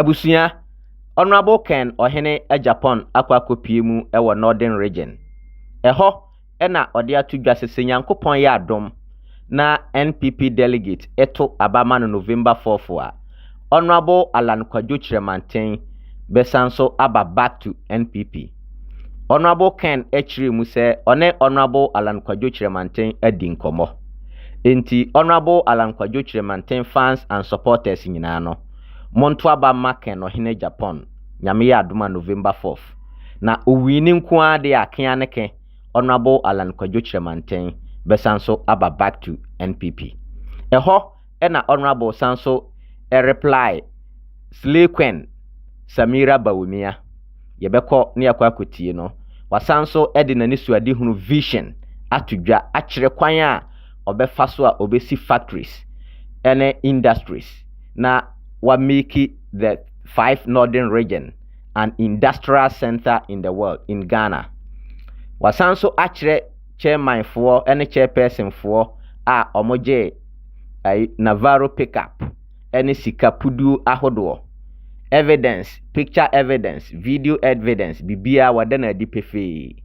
Abusuya Honorable Ken Ohene Agyapong akwakopie mu ewo Northern Region. Eho ena ode atudwa sese Nyankopon ya adom na NPP delegate eto abama no November 4 a Honorable Alan Kwadwo Chiremanten besanso aba back to NPP. Honorable Ken echiri mu se one Honorable Alan Kwadwo Chiremanten adi nkomo. Enti Honorable Alan Kwadwo Chiremanten fans and supporters nyina no monto aba Ken Ohene Agyapong nyame ya adoma November 4 na owini nko ade akea neke Honorable Alan Kwadwo Chiremanten besanso aba back to NPP. Eho ena Honorable sanso reply Slekwen Samira Bawumia yebeko ne yakwakotie no wasanso ede nani suade hunu vision atudwa akire kwan a obefa so a obesi factories ene industries na wa make the 5 northern region an industrial center in the world in Ghana. Wasanso akire chairman for ene chairperson for a omoje Navarro pickup ene sikapudu ahodo evidence, picture evidence, video evidence, bibia wadana dipefe.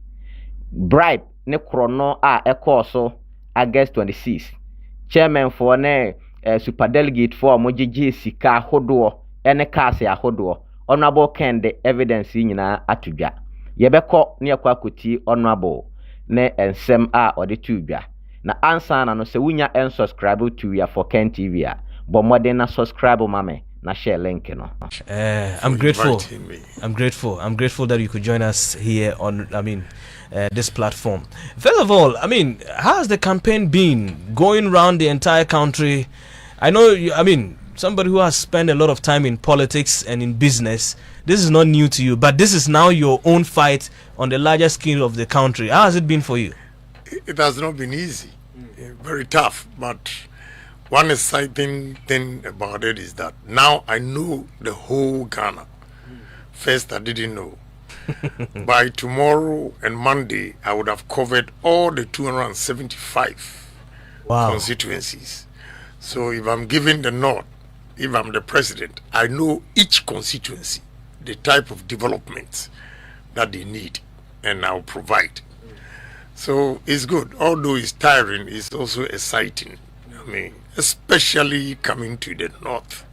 Bribe ne krono a ekoso August 26. Chairman for ne super delegate for mojiji sika hodo ene kase ahodo. Honorable Ken the evidence nyina atudwa. Yebeko ne yakwakuti honorable ne ensem a odetudwa. Na answer na no se wunya unsubscribe to ya for Ken TV a. Bo modern na subscribe mame. Share link, I'm grateful. I'm grateful that you could join us here on, this platform. First of all, how has the campaign been going around the entire country? I know you, somebody who has spent a lot of time in politics and in business. This is not new to you, but this is now your own fight on the larger scale of the country. How has it been for you? It has not been easy, very tough, but one exciting thing about it is that now I know the whole Ghana. First, I didn't know. By tomorrow and Monday, I would have covered all the 275 constituencies. So if I'm given the nod, if I'm the president, I know each constituency, the type of development that they need, and I'll provide. So it's good. Although it's tiring, it's also exciting. Especially coming to the north.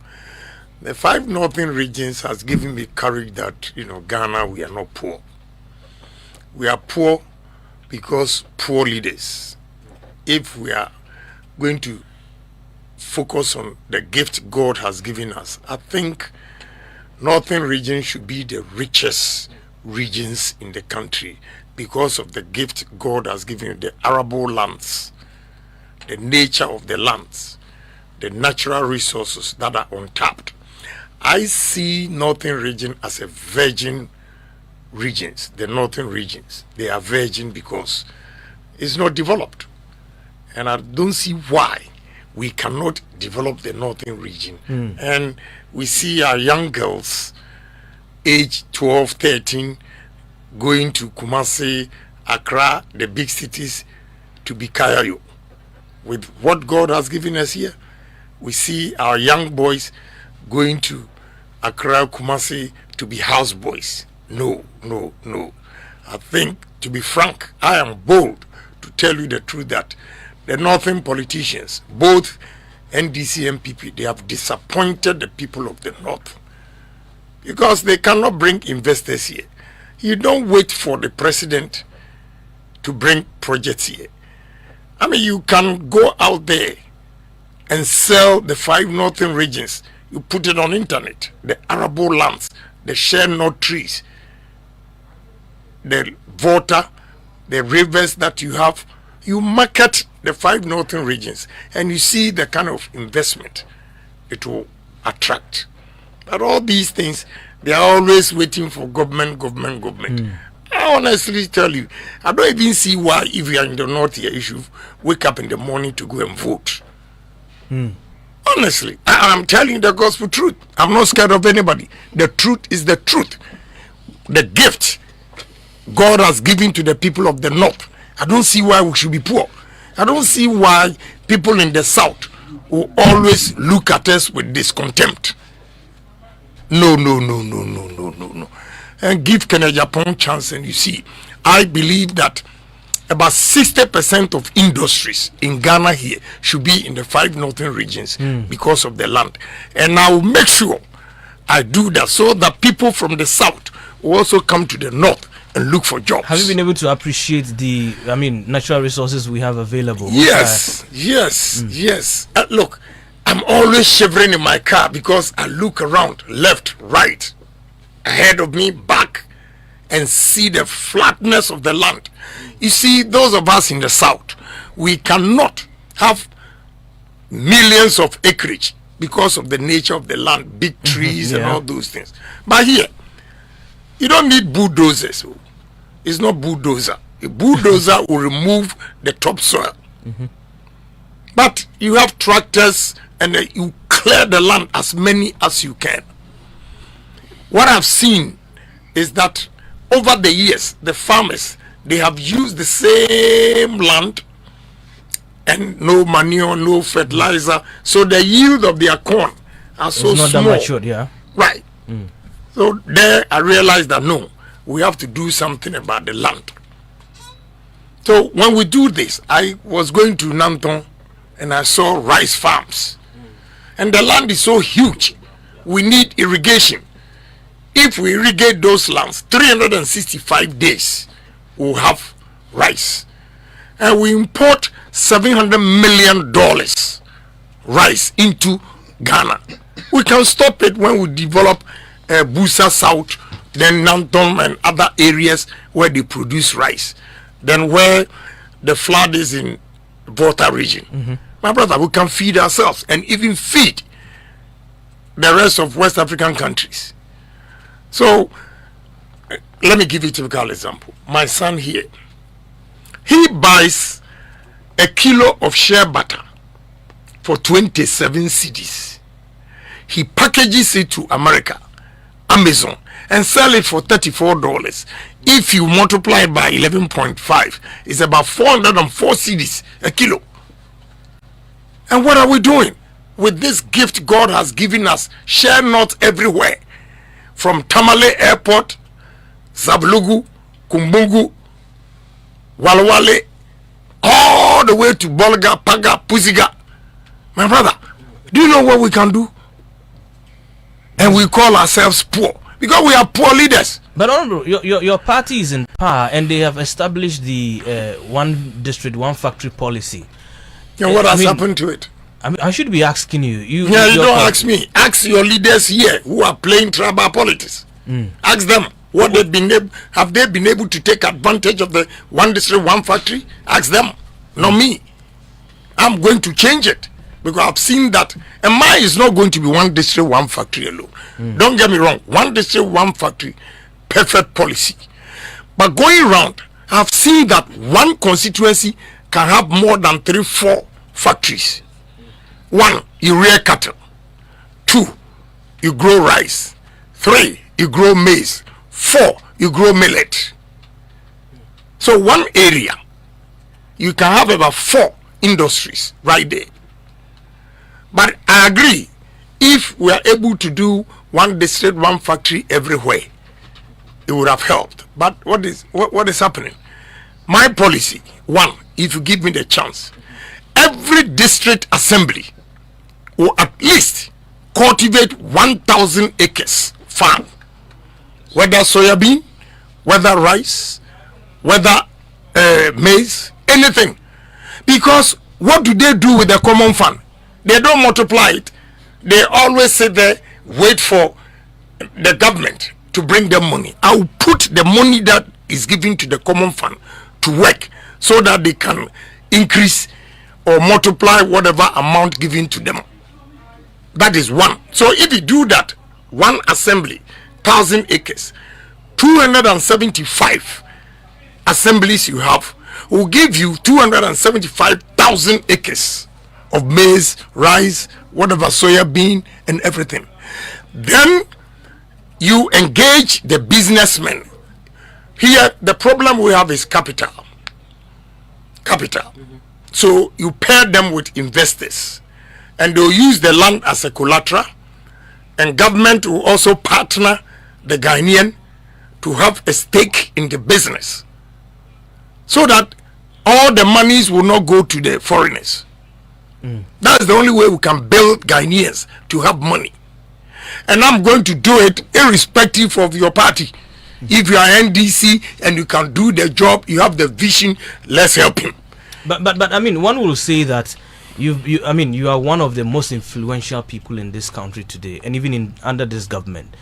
The 5 northern regions has given me courage that, Ghana, we are not poor. We are poor because poor leaders. If we are going to focus on the gift God has given us, I think northern region should be the richest regions in the country because of the gift God has given the arable lands, the nature of the lands, the natural resources that are untapped. I see northern region as a virgin regions. The northern regions, they are virgin because it's not developed. And I don't see why we cannot develop the northern region. And we see our young girls, age 12, 13, going to Kumasi, Accra, the big cities, to be Kayayo. With what God has given us here, we see our young boys going to Accra, Kumasi to be houseboys. No. I think, to be frank, I am bold to tell you the truth that the northern politicians, both NDC and PP, they have disappointed the people of the north because they cannot bring investors here. You don't wait for the president to bring projects here. You can go out there and sell the 5 northern regions. You put it on internet, the arable lands, the share nut trees, the water, the rivers that you have. You market the 5 northern regions and you see the kind of investment it will attract. But all these things, they are always waiting for government. I honestly tell you, I don't even see why, if you are in the north here, you should wake up in the morning to go and vote. Honestly, I'm telling the gospel truth. I'm not scared of anybody. The truth is the truth. The gift God has given to the people of the north. I don't see why we should be poor. I don't see why people in the south will always look at us with discontempt. No. And give Agyapong chance, and you see, I believe that about 60% of industries in Ghana here should be in the 5 northern regions because of the land. And I will make sure I do that so that people from the south will also come to the north and look for jobs. Have you been able to appreciate the, natural resources we have available? Yes. Look, I'm always shivering in my car because I look around, left, right, ahead of me, back, and see the flatness of the land. You see, those of us in the south, we cannot have millions of acreage because of the nature of the land, big trees and all those things. But here, you don't need bulldozers. It's not bulldozer. A bulldozer will remove the topsoil. But you have tractors and you clear the land as many as you can. What I've seen is that over the years, the farmers, they have used the same land and no manure, no fertilizer, so the yield of their corn are so it's not small. That matured, yeah. Right. So there I realized that no, we have to do something about the land. So when we do this, I was going to Nanton and I saw rice farms. And the land is so huge, we need irrigation. If we irrigate those lands, 365 days, we'll have rice. And we import $700 million rice into Ghana. We can stop it when we develop Busa South, then Nanton and other areas where they produce rice. Then where the flood is in Volta region. My brother, we can feed ourselves and even feed the rest of West African countries. So, let me give you a typical example. My son here, he buys a kilo of shea butter for 27 cedis. He packages it to America, Amazon, and sell it for $34. If you multiply it by 11.5, it's about 404 cedis a kilo. And what are we doing? With this gift God has given us, share not everywhere. From Tamale Airport, Zablugu, Kumbungu, Walwale, all the way to Bolga, Paga, Puziga. My brother, do you know what we can do? And we call ourselves poor because we are poor leaders. But Honorable, your party is in power and they have established the one district, one factory policy. And what has happened to it? I should be asking you. You don't ask me. Ask your leaders here who are playing tribal politics. Ask them what they've been able. Have they been able to take advantage of the one district, one factory? Ask them, not me. I'm going to change it because I've seen that. And mine is not going to be one district, one factory alone. Don't get me wrong. One district, one factory, perfect policy. But going around, I've seen that one constituency can have more than 3-4 factories. 1, you rear cattle. 2, you grow rice. 3, you grow maize. 4, you grow millet. So one area, you can have about 4 industries right there. But I agree, if we are able to do one district, one factory everywhere, it would have helped. But what is happening? My policy, 1, if you give me the chance, every district assembly will at least cultivate 1,000 acres farm, whether soybean, whether rice, whether maize, anything. Because what do they do with the common fund? They don't multiply it. They always sit there, wait for the government to bring them money. I will put the money that is given to the common fund to work so that they can increase or multiply whatever amount given to them. That is 1. So if you do that, one assembly, 1,000 acres, 275 assemblies you have will give you 275,000 acres of maize, rice, whatever, soya bean, and everything. Then you engage the businessmen. Here, the problem we have is capital. So you pair them with investors, and they'll use the land as a collateral. and government will also partner the Ghanaian to have a stake in the business, so that all the monies will not go to the foreigners. That's the only way we can build Ghanaians to have money. And I'm going to do it irrespective of your party. If you are NDC and you can do the job, you have the vision, let's help him. But I mean, one will say that you are one of the most influential people in this country today, and even under this government.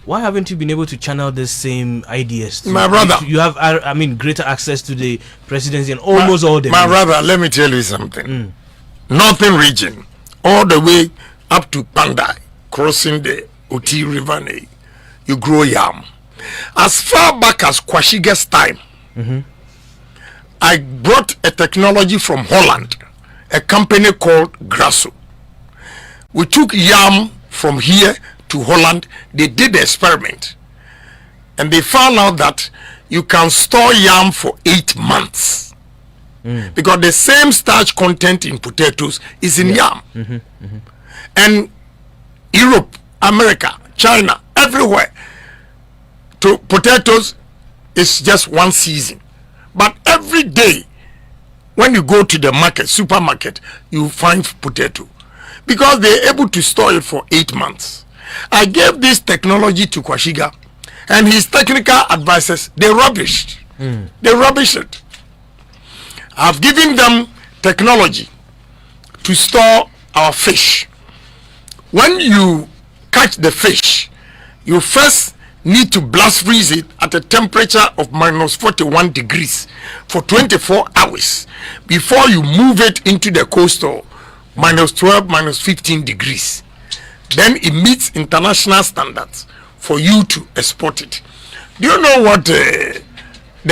Why haven't you been able to channel the same ideas? My brother, you have greater access to the presidency and almost all the. My brother, let me tell you something. Northern region, all the way up to Pandai, crossing the Oti River, you grow yam. As far back as Kwashiga's time, I brought a technology from Holland, a company called Grasso. We took yam from here to Holland. They did the experiment, and they found out that you can store yam for 8 months. Because the same starch content in potatoes is in yam. And Europe, America, China, everywhere, to potatoes is just one season. But every day when you go to the market, supermarket, you find potato, because they're able to store it for 8 months. I gave this technology to Kwashiga, and his technical advisors, they rubbished. They rubbished it. I've given them technology to store our fish. When you catch the fish, you first need to blast freeze it at a temperature of minus 41 degrees for 24 hours before you move it into the coastal minus 12, minus 15 degrees. Then it meets international standards for you to export it. Do you know what the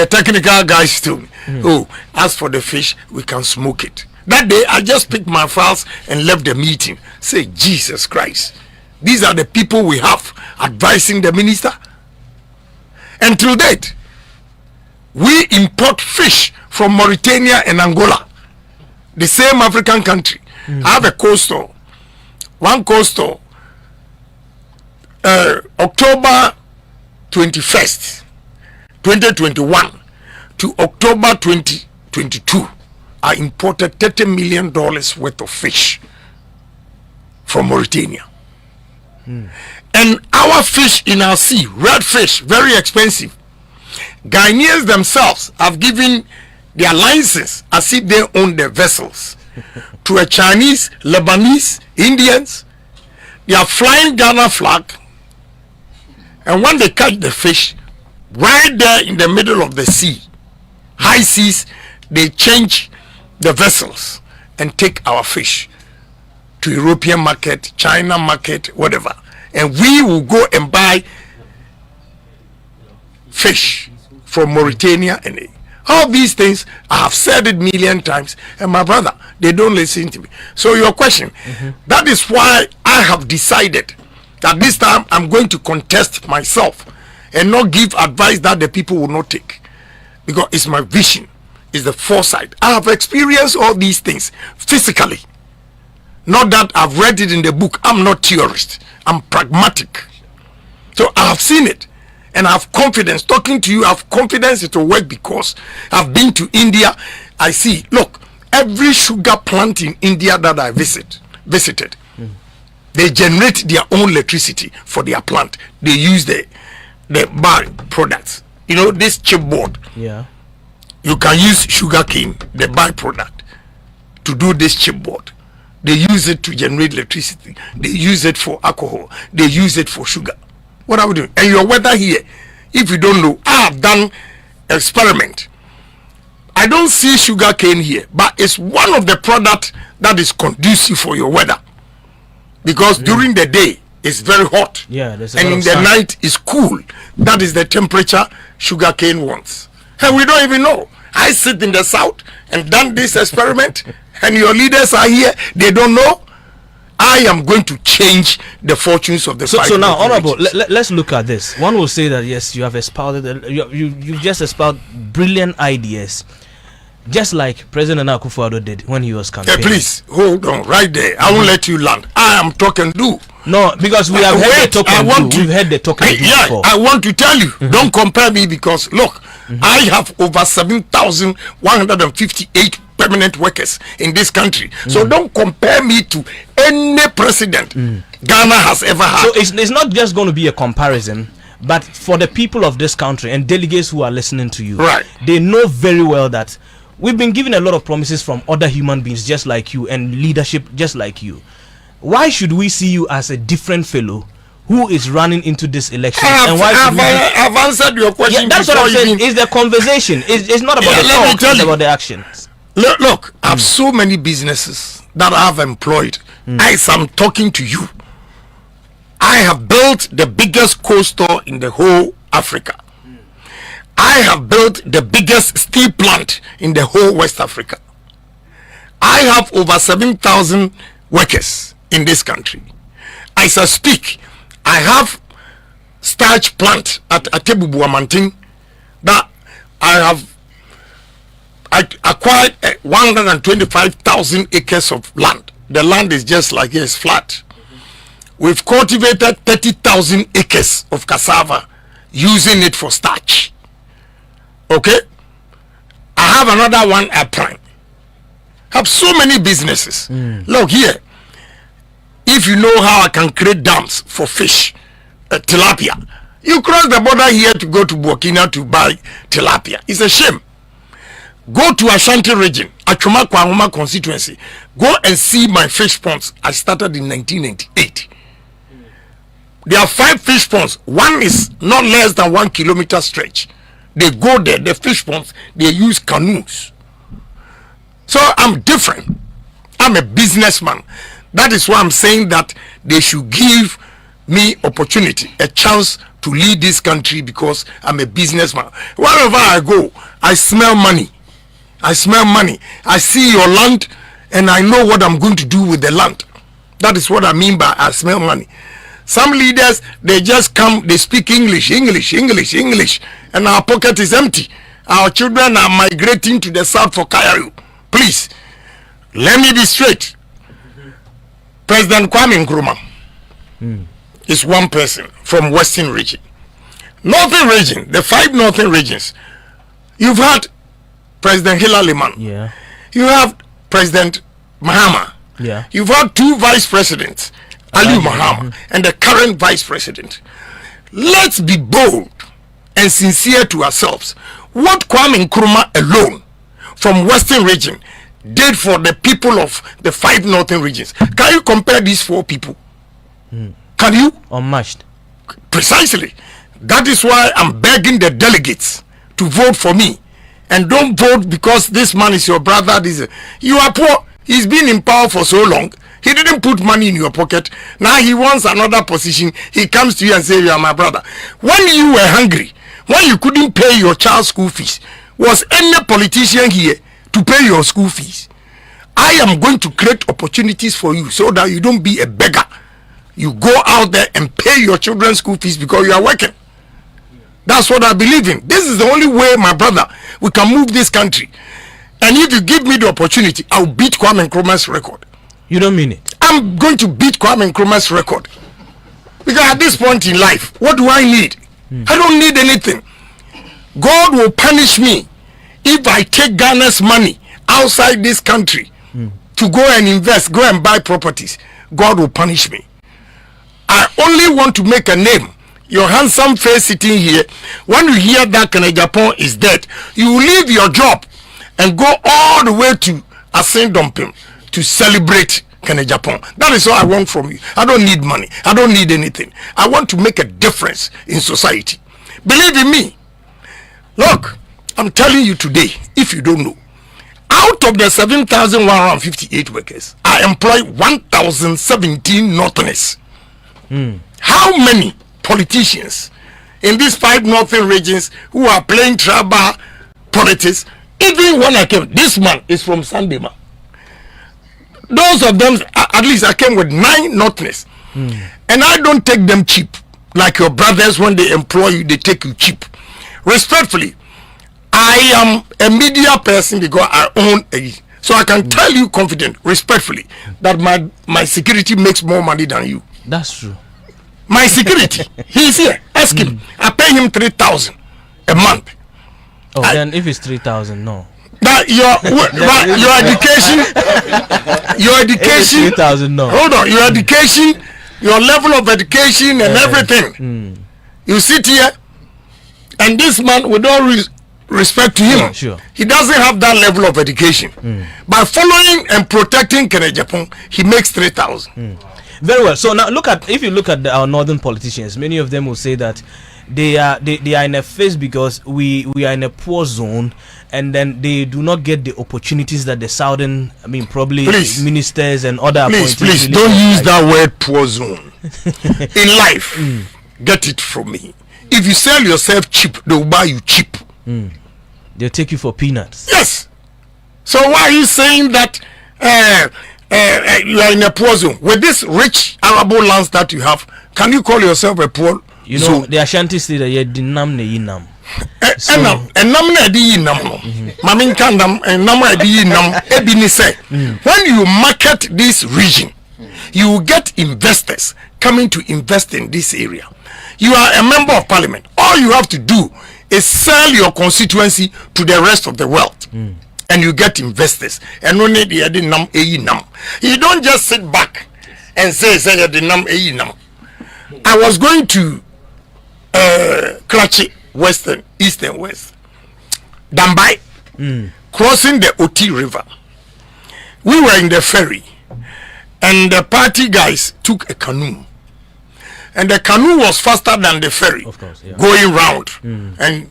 technical guys told me? Oh, as for the fish, we can smoke it. That day, I just picked my files and left the meeting. Say, Jesus Christ, these are the people we have advising the minister. And till date, we import fish from Mauritania and Angola, the same African country. I have a coastal, one coastal, October 21st, 2021 to October 2022, I imported $30 million worth of fish from Mauritania. And our fish in our sea, red fish, very expensive. Ghanaians themselves have given their license as if they own the vessels to a Chinese, Lebanese, Indians. They are flying Ghana flag, and when they catch the fish, right there in the middle of the sea, high seas, they change the vessels and take our fish to European market, China market, whatever, and we will go and buy fish from Mauritania. And all these things, I have said it million times, and my brother, they don't listen to me. So your question, that is why I have decided that this time I'm going to contest myself and not give advice that the people will not take, because it's my vision, it's the foresight. I have experienced all these things physically, not that I've read it in the book. I'm not theorist, I'm pragmatic. So I have seen it, and I have confidence. Talking to you, I have confidence it will work, because I've been to India. I see, look, every sugar plant in India that I visited, they generate their own electricity for their plant. They use the bar products. You know, this chipboard. Yeah. You can use sugar cane, the byproduct, to do this chipboard. They use it to generate electricity. They use it for alcohol. They use it for sugar. What are we doing? And your weather here, if you don't know, I have done experiment. I don't see sugar cane here, but it's one of the products that is conducive for your weather, because during the day it's very hot, and in the night it's cool. That is the temperature sugar cane wants, and we don't even know. I sit in the south and done this experiment, and your leaders are here, they don't know. I am going to change the fortunes of the fight. So now, Honorable, let's look at this. One will say that yes, you have espoused, you just espoused brilliant ideas. just like President Akufo-Addo did when he was campaigning. Please hold on right there. I won't let you land. I am talking do. No, because we have heard the talking do. We've heard the talking do before. I want to tell you, don't compare me, because look, I have over 7,158 permanent workers in this country. So don't compare me to any president Ghana has ever had. So it's not just going to be a comparison, but for the people of this country and delegates who are listening to you, right, they know very well that we've been given a lot of promises from other human beings just like you and leadership just like you. Why should we see you as a different fellow who is running into this election? I've answered your question. Yeah, that's what I'm saying. It's the conversation. It's not about the talk. It's about the actions. Look, I have so many businesses that I have employed. As I'm talking to you, I have built the biggest coal store in the whole Africa. I have built the biggest steel plant in the whole West Africa. I have over 7,000 workers in this country. As I speak, I have starch plant at Atebubuamantin that I acquired 125,000 acres of land. The land is just like it's flat. We've cultivated 30,000 acres of cassava, using it for starch. Okay? I have another one at Prime. I have so many businesses. Look here. If you know how I can create dams for fish, tilapia, you cross the border here to go to Burkina to buy tilapia. It's a shame. Go to Ashanti region, Achuma Kwangoma constituency. Go and see my fish ponds. I started in 1998. There are 5 fish ponds. One is not less than 1 kilometer stretch. They go there, the fish ponds, they use canoes. So I'm different. I'm a businessman. That is why I'm saying that they should give me opportunity, a chance to lead this country, because I'm a businessman. Wherever I go, I smell money. I smell money. I see your land and I know what I'm going to do with the land. That is what I mean by I smell money. Some leaders, they just come, they speak English, and our pocket is empty. Our children are migrating to the south for Cairo. Please, let me be straight. President Kwame Nkrumah is one person from Western region. Northern region, the 5 northern regions, you've had President Hilary Liman. Yeah. You have President Mahama. Yeah. You've had 2 vice presidents, Ali Mahama and the current vice president. Let's be bold and sincere to ourselves. What Kwame Nkrumah alone from Western region did for the people of the 5 northern regions. Can you compare these 4 people? Can you? Unmatched. Precisely. That is why I'm begging the delegates to vote for me. And don't vote because this man is your brother. You are poor. He's been in power for so long. He didn't put money in your pocket. Now he wants another position. He comes to you and says, you are my brother. When you were hungry, when you couldn't pay your child's school fees, was any politician here to pay your school fees? I am going to create opportunities for you so that you don't be a beggar. You go out there and pay your children's school fees because you are working. That's what I believe in. This is the only way, my brother, we can move this country. And if you give me the opportunity, I'll beat Kwame Nkrumah's record. You don't mean it? I'm going to beat Kwame Nkrumah's record. Because at this point in life, what do I need? I don't need anything. God will punish me if I take Ghana's money outside this country to go and invest, go and buy properties. God will punish me. I only want to make a name. Your handsome face sitting here, when you hear that Agyapong is dead, you will leave your job and go all the way to Asendompim to celebrate Agyapong. That is all I want from you. I don't need money. I don't need anything. I want to make a difference in society. Believe in me. Look, I'm telling you today, if you don't know, out of the 7,158 workers, I employ 1,017 Northerners. How many politicians in these 5 northern regions who are playing tribal politics? Even when I came, this man is from Sandema. Those of them, at least I came with 9 Northerners. And I don't take them cheap. Like your brothers, when they employ you, they take you cheap. Respectfully, I am a media person because I own a. So I can tell you confident, respectfully, that my security makes more money than you. That's true. My security, he's here. Ask him. I pay him 3,000 a month. Oh, then if it's 3,000, no. That your education, 3,000, no. Hold on, your education, your level of education and everything. You sit here, and this man, with all respect to him, sure. He doesn't have that level of education. By following and protecting Agyapong, he makes 3,000. Very well. So now if you look at our northern politicians, many of them will say that they are in a phase because we are in a poor zone, and then they do not get the opportunities that the southern, probably ministers and other appointees. Please don't use that word poor zone. In life, get it from me. If you sell yourself cheap, they will buy you cheap. They'll take you for peanuts. Yes. So why are you saying that you are in a poor zone? With this rich arable lands that you have, can you call yourself a poor zone? The Ashanti say that you dinam ne yinam. When you market this region, you will get investors coming to invest in this area. You are a member of parliament. All you have to do is sell your constituency to the rest of the world, and you get investors. And only the nam. You don't just sit back and say the nam. I was going to Karachi, Western, East and West, Dambai, crossing the Oti River. We were in the ferry, and the party guys took a canoe. And the canoe was faster than the ferry, of course, yeah. Going round and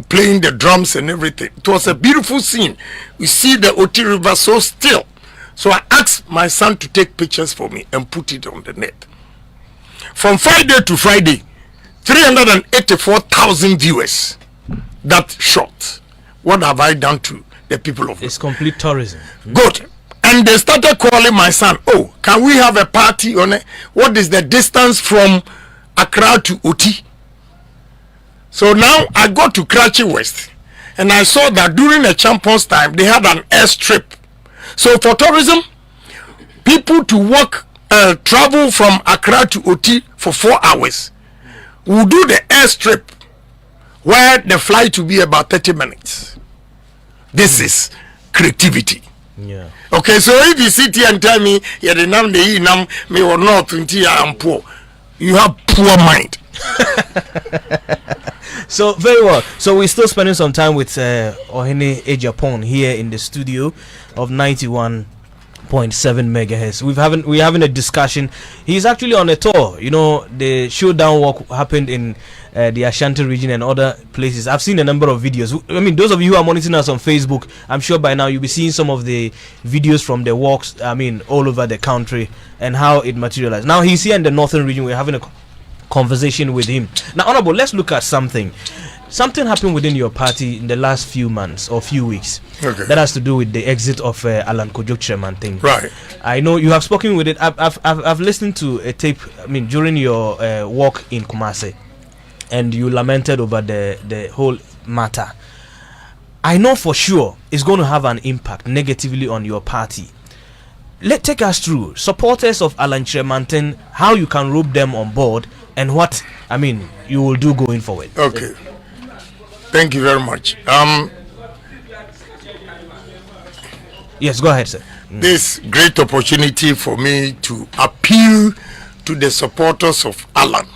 playing the drums and everything. It was a beautiful scene. We see the Oti River so still. So I asked my son to take pictures for me and put it on the net. From Friday to Friday, 384,000 viewers. That shot. What have I done to the people of? It's complete tourism. Good. And they started calling my son. Oh, can we have a party on it? What is the distance from Accra to Oti? So now I got to Karachi West, and I saw that during the Champions time they had an airstrip. So for tourism, people to walk, travel from Accra to Oti for 4 hours, will do the airstrip where the flight will be about 30 minutes. This is creativity. Yeah. Okay, so if you sit here and tell me me or not, I'm poor, you have poor mind. So very well. So we're still spending some time with Ohene Agyapong here in the studio of 91.7 megahertz. We're having a discussion. He's actually on a tour. The showdown walk happened in the Ashanti region and other places. I've seen a number of videos. Those of you who are monitoring us on Facebook, I'm sure by now you'll be seeing some of the videos from the walks, all over the country and how it materialized. Now he's here in the northern region. We're having a conversation with him. Now, Honorable, let's look at something. Something happened within your party in the last few months or few weeks. Okay. That has to do with the exit of Alan Kojok thing. Right. I know you have spoken with it. I've listened to a tape. During your walk in Kumasi, and you lamented over the whole matter. I know for sure it's going to have an impact negatively on your party. Take us through supporters of Alan Kyerematen, how you can rope them on board, and what you will do going forward. Okay. Thank you very much. Yes, go ahead, sir. This great opportunity for me to appeal to the supporters of Alan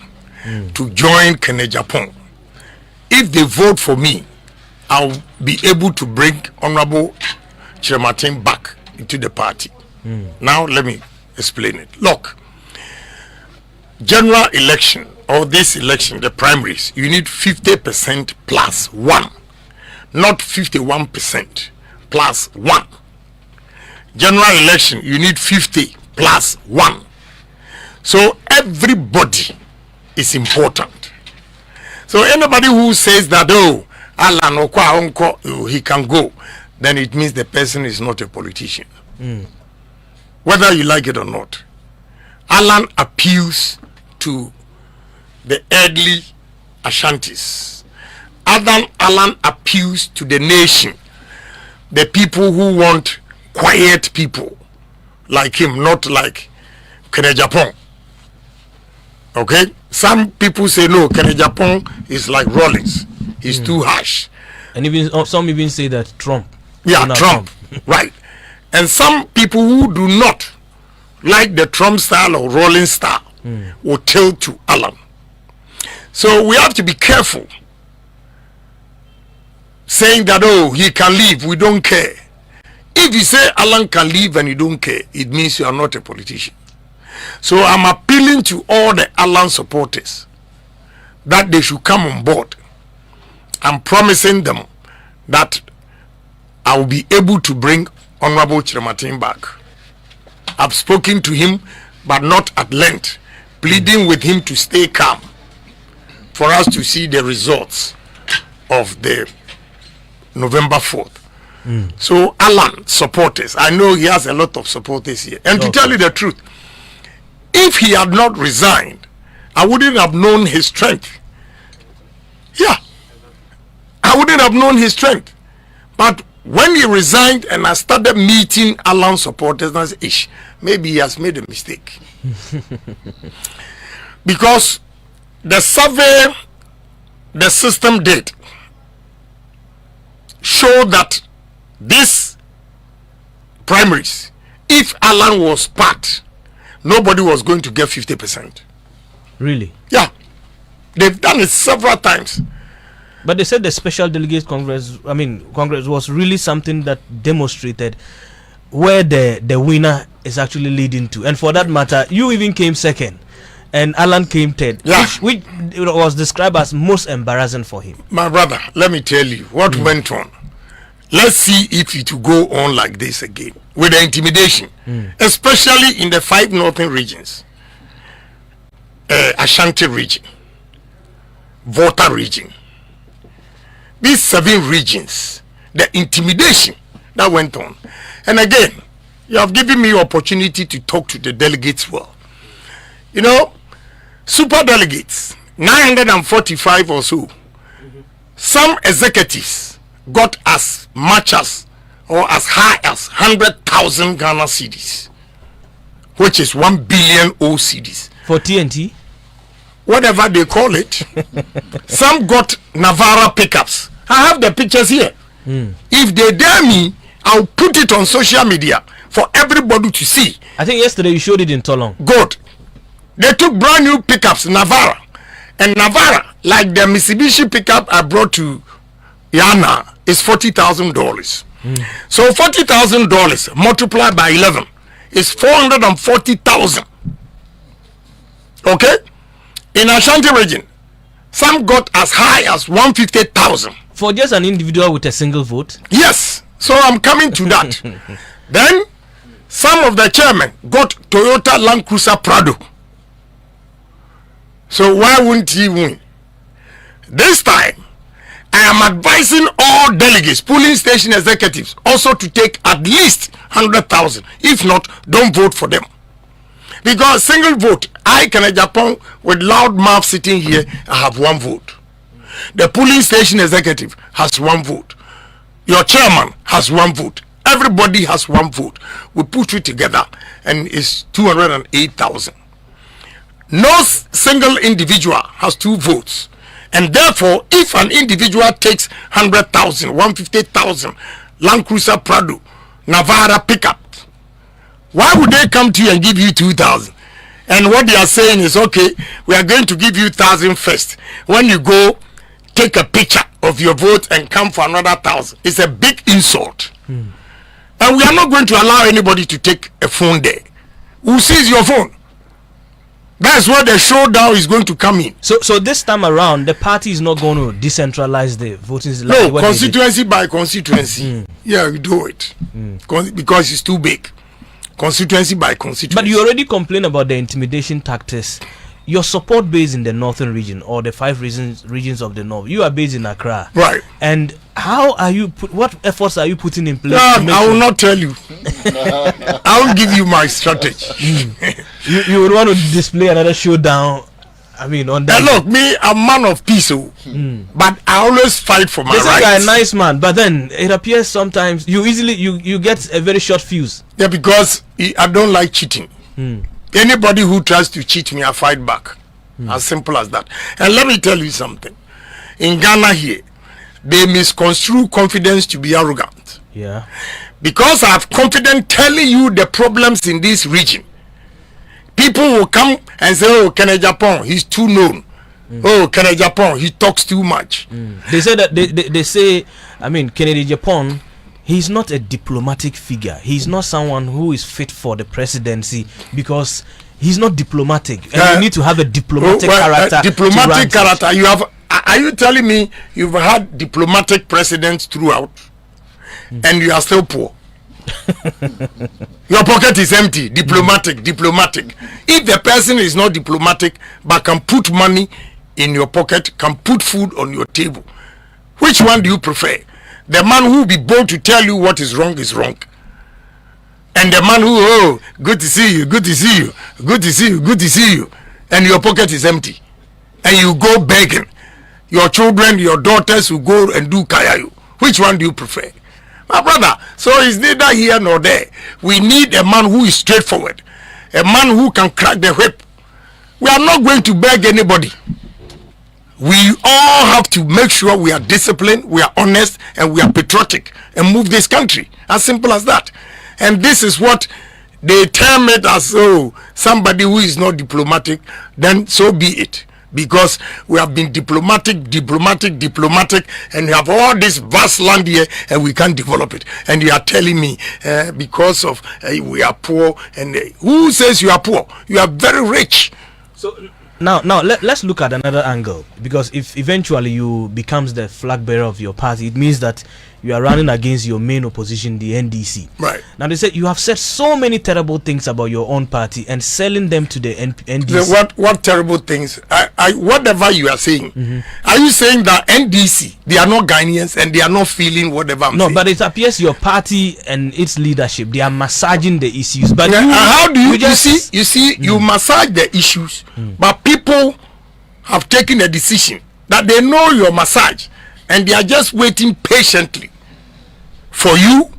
to join Agyapong. If they vote for me, I'll be able to bring Honorable Kyerematen back into the party. Now let me explain it. Look, general election or this election, the primaries, you need 50% plus 1, not 51% plus 1. General election, you need 50 plus 1. So everybody is important. So anybody who says that, oh, Alan Okwa, he can go, then it means the person is not a politician. Whether you like it or not. Alan appeals to the early Ashantis. Alan appeals to the nation, the people who want quiet people like him, not like Agyapong. Okay? Some people say no, Agyapong is like Rawlings. He's too harsh. And even some even say that Trump. Yeah, Trump. Right. And some people who do not like the Trump style or Rawlings style will tilt to Alan. So we have to be careful saying that, oh, he can leave, we don't care. If you say Alan can leave and you don't care, it means you are not a politician. So I'm appealing to all the Alan supporters that they should come on board. I'm promising them that I will be able to bring Honorable Chiramatin back. I've spoken to him, but not at length, pleading with him to stay calm for us to see the results of the November 4th. So Alan supporters, I know he has a lot of supporters here. And to tell you the truth, if he had not resigned, I wouldn't have known his strength. Yeah, I wouldn't have known his strength. But when he resigned and I started meeting Alan supporters, I said, ish, maybe he has made a mistake. Because the survey the system did show that this primaries, if Alan was part, nobody was going to get 50%. Really? Yeah. They've done it several times. But they said the special delegates Congress was really something that demonstrated where the winner is actually leading to. And for that matter, you even came second and Alan came third. Yeah. Which was described as most embarrassing for him. My brother, let me tell you what went on. Let's see if it will go on like this again with the intimidation, especially in the 5 northern regions, Ashanti region, Volta region. These 7 regions, the intimidation that went on. And again, you have given me opportunity to talk to the delegates well. You know, super delegates, 945 or so. Some executives got as much as or as high as 100,000 Ghana cedis, which is 1 billion cedis. For TNT? Whatever they call it. Some got Navara pickups. I have the pictures here. If they dare me, I'll put it on social media for everybody to see. I think yesterday you showed it in Tolong. Good. They took brand new pickups, Navara. And Navara, like the Mitsubishi pickup I brought to Yana, is $40,000. So $40,000 multiplied by 11 is 440,000. Okay? In Ashanti region, some got as high as 150,000. For just an individual with a single vote? Yes. So I'm coming to that. Then, some of the chairmen got Toyota Land Cruiser Prado. So why wouldn't he win? This time, I am advising all delegates, polling station executives, also to take at least 100,000. If not, don't vote for them. Because single vote, I can Agyapong with loud mouth sitting here, I have 1 vote. The polling station executive has 1 vote. Your chairman has 1 vote. Everybody has 1 vote. We put it together and it's 208,000. No single individual has 2 votes. And therefore, if an individual takes 100,000, 150,000, Land Cruiser Prado, Navara pickup, why would they come to you and give you 2,000? And what they are saying is, okay, we are going to give you 1,000 first. When you go, take a picture of your vote and come for another 1,000. It's a big insult. And we are not going to allow anybody to take a phone there. Who sees your phone? That's where the showdown is going to come in. So this time around, the party is not going to decentralize the voting. No, constituency by constituency. Yeah, we do it. Because it's too big. Constituency by constituency. But you already complained about the intimidation tactics. Your support base in the northern region or the 5 regions of the north, you are based in Accra. Right. And how are you what efforts are you putting in place? I will not tell you. I will give you my strategy. You would want to display another showdown I mean, on that. And look, me, I'm a man of peace, but I always fight for my They say rights. you're a nice man, but then it appears sometimes you get a very short fuse. Yeah, because I don't like cheating. Anybody who tries to cheat me, I fight back. As simple as that. And let me tell you something. In Ghana here, they misconstrue confidence to be arrogant. Yeah. Because I have confidence telling you the problems in this region. People will come and say, oh, Agyapong, he's too known. Oh, Agyapong, he talks too much. They say that they say, I mean, Agyapong, he's not a diplomatic figure. He's not someone who is fit for the presidency because he's not diplomatic. And you need to have a diplomatic character. Diplomatic character. You have. Are you telling me you've had diplomatic presidents throughout, and you are still poor? Your pocket is empty. Diplomatic. If the person is not diplomatic but can put money in your pocket, can put food on your table, which one do you prefer? The man who will be bold to tell you what is wrong, and the man who, oh, good to see you, good to see you, good to see you, good to see you, and your pocket is empty, and you go begging. Your children, your daughters will go and do kayayu. Which one do you prefer? My brother, so it's neither here nor there. We need a man who is straightforward, a man who can crack the whip. We are not going to beg anybody. We all have to make sure we are disciplined, we are honest, and we are patriotic and move this country. As simple as that. And this is what they term it as, oh, somebody who is not diplomatic, then so be it. Because we have been diplomatic, and we have all this vast land here, and we can't develop it. And you are telling me because of we are poor, and who says you are poor? You are very rich. So now let's look at another angle, because if eventually you becomes the flag bearer of your party, it means that you are running against your main opposition, the NDC. Right. Now they said you have said so many terrible things about your own party and selling them to the NDC. What terrible things? Whatever you are saying, are you saying that NDC, they are not Ghanaians and they are not feeling whatever I'm saying? No, but it appears your party and its leadership, they are massaging the issues. But how do you see? You see, you massage the issues, but people have taken a decision that they know your massage, and they are just waiting patiently for you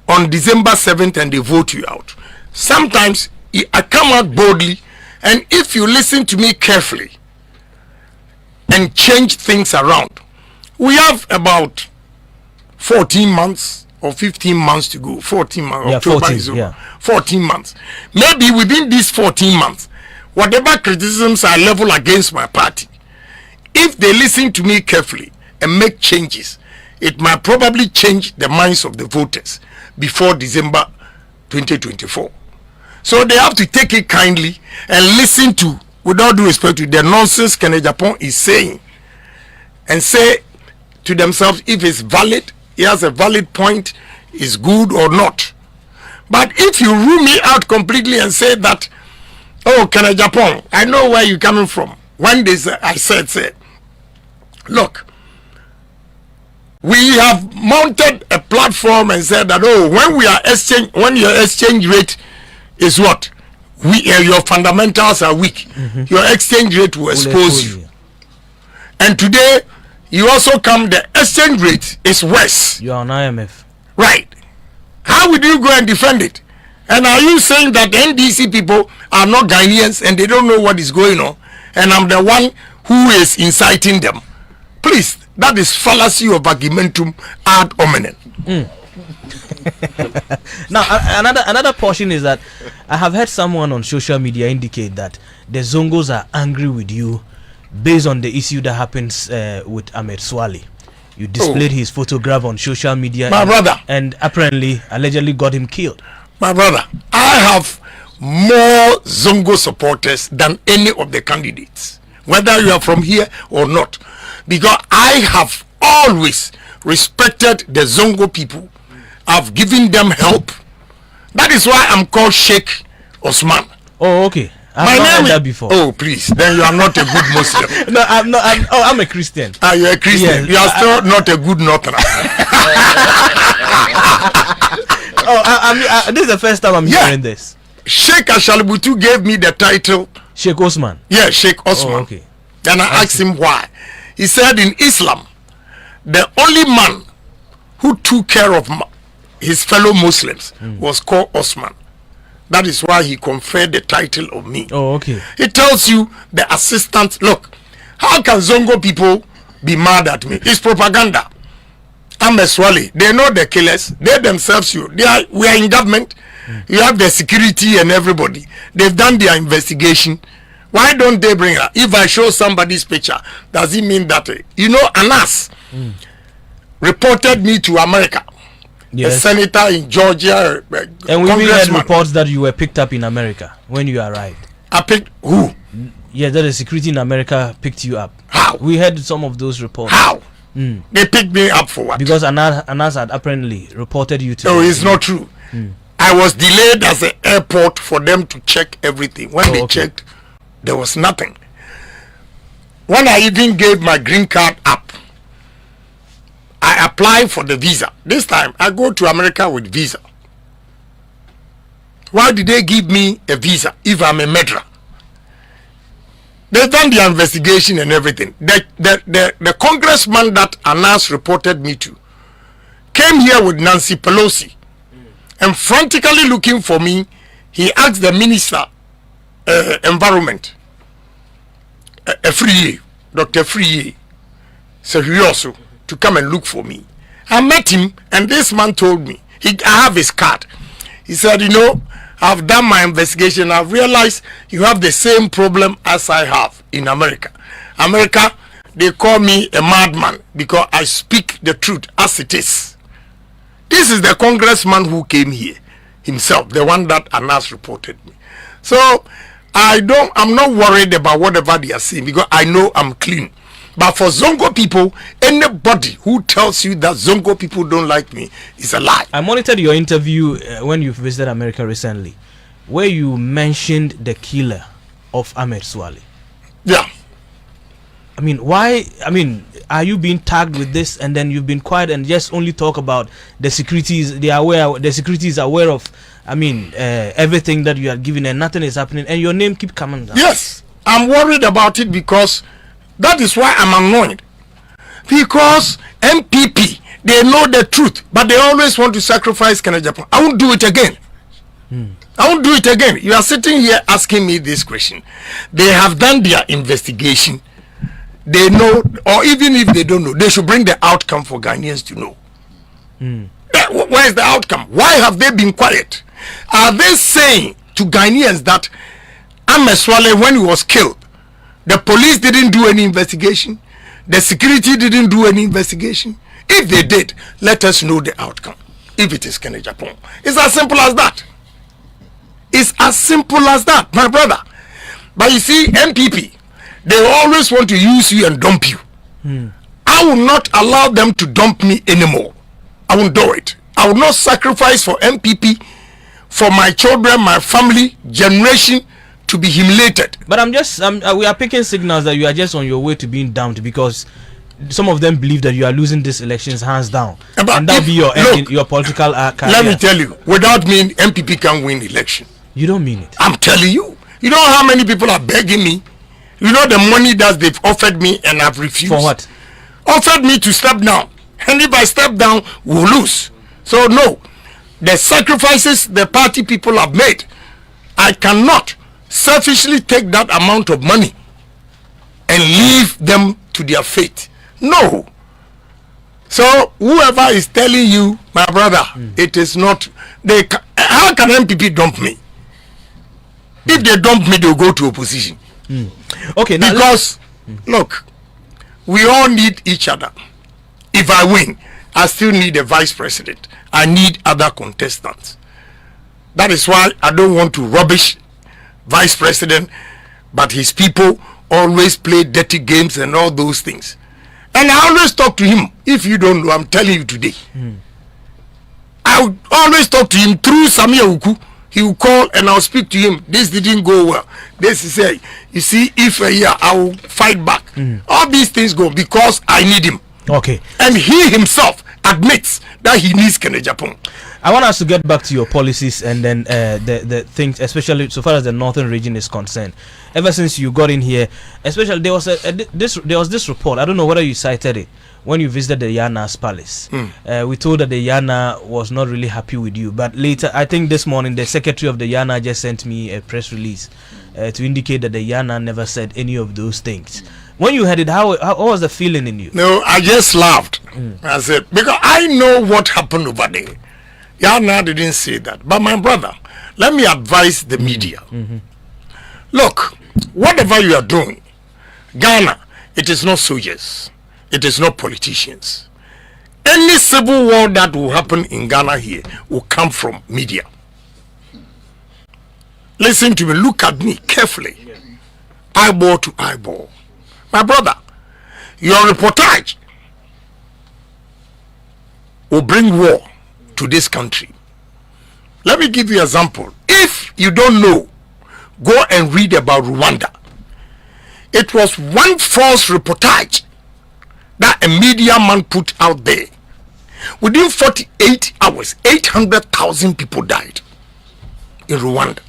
on December 7th, and they vote you out. Sometimes I come out boldly, and if you listen to me carefully and change things around, we have about 14 months or 15 months to go. 14 months. Yeah, October 14, is over. yeah. 14 months. Maybe within these 14 months, whatever criticisms I level against my party, if they listen to me carefully and make changes, it might probably change the minds of the voters before December 2024. So they have to take it kindly and listen to, with all due respect to the nonsense Agyapong is saying, and say to themselves if it's valid, he has a valid point, is good or not. But if you rule me out completely and say that, oh, Agyapong, I know where you're coming from. One day I said, look, we have mounted a platform and said that, oh, when your exchange rate is what? Your fundamentals are weak. Your exchange rate will expose you. And today, you also come, the exchange rate is worse. You are on IMF. Right. How would you go and defend it? And are you saying that the NDC people are not Ghanaians and they don't know what is going on? And I'm the one who is inciting them? Please, that is fallacy of argumentum ad hominem. Now, another portion is that I have heard someone on social media indicate that the Zongos are angry with you based on the issue that happens with Ahmed Swale. You displayed his photograph on social media, my brother, and apparently, allegedly got him killed. My brother, I have more Zongo supporters than any of the candidates, whether you are from here or not, because I have always respected the Zongo people. I've given them help. That is why I'm called Sheikh Osman. Oh, okay. My name that before. Oh, please. Then you are not a good Muslim. No, I'm not. I'm a Christian. You're a Christian. Yes. You are still not a good Northerner. This is the first time I'm hearing this. Sheikh Ashalibutu gave me the title Sheikh Osman. Yeah, Sheikh Osman. Oh, okay. And I asked him why. He said in Islam, the only man who took care of his fellow Muslims was called Osman. That is why he conferred the title of me. Oh, okay. It tells you the assistant. Look, how can Zongo people be mad at me? It's propaganda. I'm a Swali. They know the killers. They themselves, we are in government. You have the security and everybody. They've done their investigation. Why don't they bring her? If I show somebody's picture, does it mean that, Anas reported me to America? Yes. A senator in Georgia. And we even had reports that you were picked up in America when you arrived. I picked who? Yeah, that the security in America picked you up. How? We had some of those reports. How? They picked me up for what? Because Anas had apparently reported you to. No, it's not true. I was delayed at the airport for them to check everything. When they checked, there was nothing. When I even gave my green card up, I applied for the visa. This time, I go to America with visa. Why did they give me a visa if I'm a murderer? They've done the investigation and everything. The congressman that Anas reported me to came here with Nancy Pelosi and frantically looking for me. He asked the minister environment, Dr. Free, Serioso, to come and look for me. I met him, and this man told me, I have his card. He said, I've done my investigation. I've realized you have the same problem as I have in America. America, they call me a madman because I speak the truth as it is. This is the congressman who came here himself, the one that Anas reported me. So I'm not worried about whatever they are saying because I know I'm clean. But for Zongo people, anybody who tells you that Zongo people don't like me is a lie. I monitored your interview when you visited America recently, where you mentioned the killer of Ahmed Swale. Yeah. I mean, why? I mean, are you being tagged with this and then you've been quiet and just only talk about the securities? The security is aware of, everything that you are giving and nothing is happening and your name keep coming down. Yes, I'm worried about it because that is why I'm annoyed. Because MPP, they know the truth, but they always want to sacrifice Agyapong. I won't do it again. I won't do it again. You are sitting here asking me this question. They have done their investigation. They know, or even if they don't know, they should bring the outcome for Ghanaians to know. Where is the outcome? Why have they been quiet? Are they saying to Ghanaians that Ahmed Swale, when he was killed, the police didn't do any investigation? The security didn't do any investigation? If they did, let us know the outcome. If it is Agyapong. It's as simple as that. It's as simple as that, my brother. But you see, MPP, they always want to use you and dump you. I will not allow them to dump me anymore. I won't do it. I will not sacrifice for MPP, for my children, my family, generation to be humiliated. But we are picking signals that you are just on your way to being dumped because some of them believe that you are losing these elections hands down. And that'll be your end in your political career. Let me tell you, without me, MPP can win election. You don't mean it. I'm telling you. You know how many people are begging me? You know the money that they've offered me and I've refused. For what? Offered me to step down. And if I step down, we'll lose. So no. The sacrifices the party people have made, I cannot selfishly take that amount of money and leave them to their fate. No. So whoever is telling you, my brother, it is not. How can MPP dump me? If they dump me, they'll go to opposition. Okay. Now because look, we all need each other. If I win, I still need a vice president. I need other contestants. That is why I don't want to rubbish vice president, but his people always play dirty games and all those things. And I always talk to him. If you don't know, I'm telling you today. I would always talk to him through Samira. He will call and I'll speak to him. This didn't go well. This is a, you see, if a year I will fight back. All these things go because I need him. Okay. And he himself admits that he needs Agyapong. I want us to get back to your policies and then the things, especially so far as the northern region is concerned. Ever since you got in here, especially there was this report. I don't know whether you cited it when you visited the Yana's palace. We told that the Yana was not really happy with you, but later, I think this morning, the secretary of the Yana just sent me a press release to indicate that the Yana never said any of those things. When you heard it, how was the feeling in you? No, I just laughed. I said, because I know what happened over there. Yana didn't say that. But my brother, let me advise the media. Look, whatever you are doing, Ghana, it is not soldiers. It is not politicians. Any civil war that will happen in Ghana here will come from media. Listen to me, look at me carefully. Eyeball to eyeball. My brother, your reportage will bring war to this country. Let me give you an example. If you don't know, go and read about Rwanda. It was one false reportage that a media man put out there. Within 48 hours, 800,000 people died in Rwanda.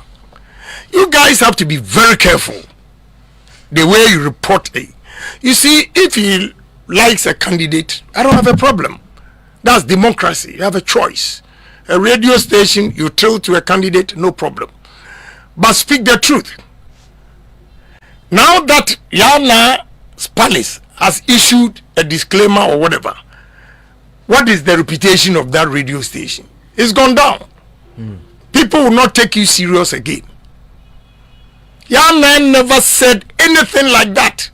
You guys have to be very careful the way you report it. You see, if he likes a candidate, I don't have a problem. That's democracy. You have a choice. A radio station, you tell to a candidate, no problem. But speak the truth. Now that Yana's palace has issued a disclaimer or whatever, what is the reputation of that radio station? It's gone down. People will not take you serious again. Yana never said anything like that.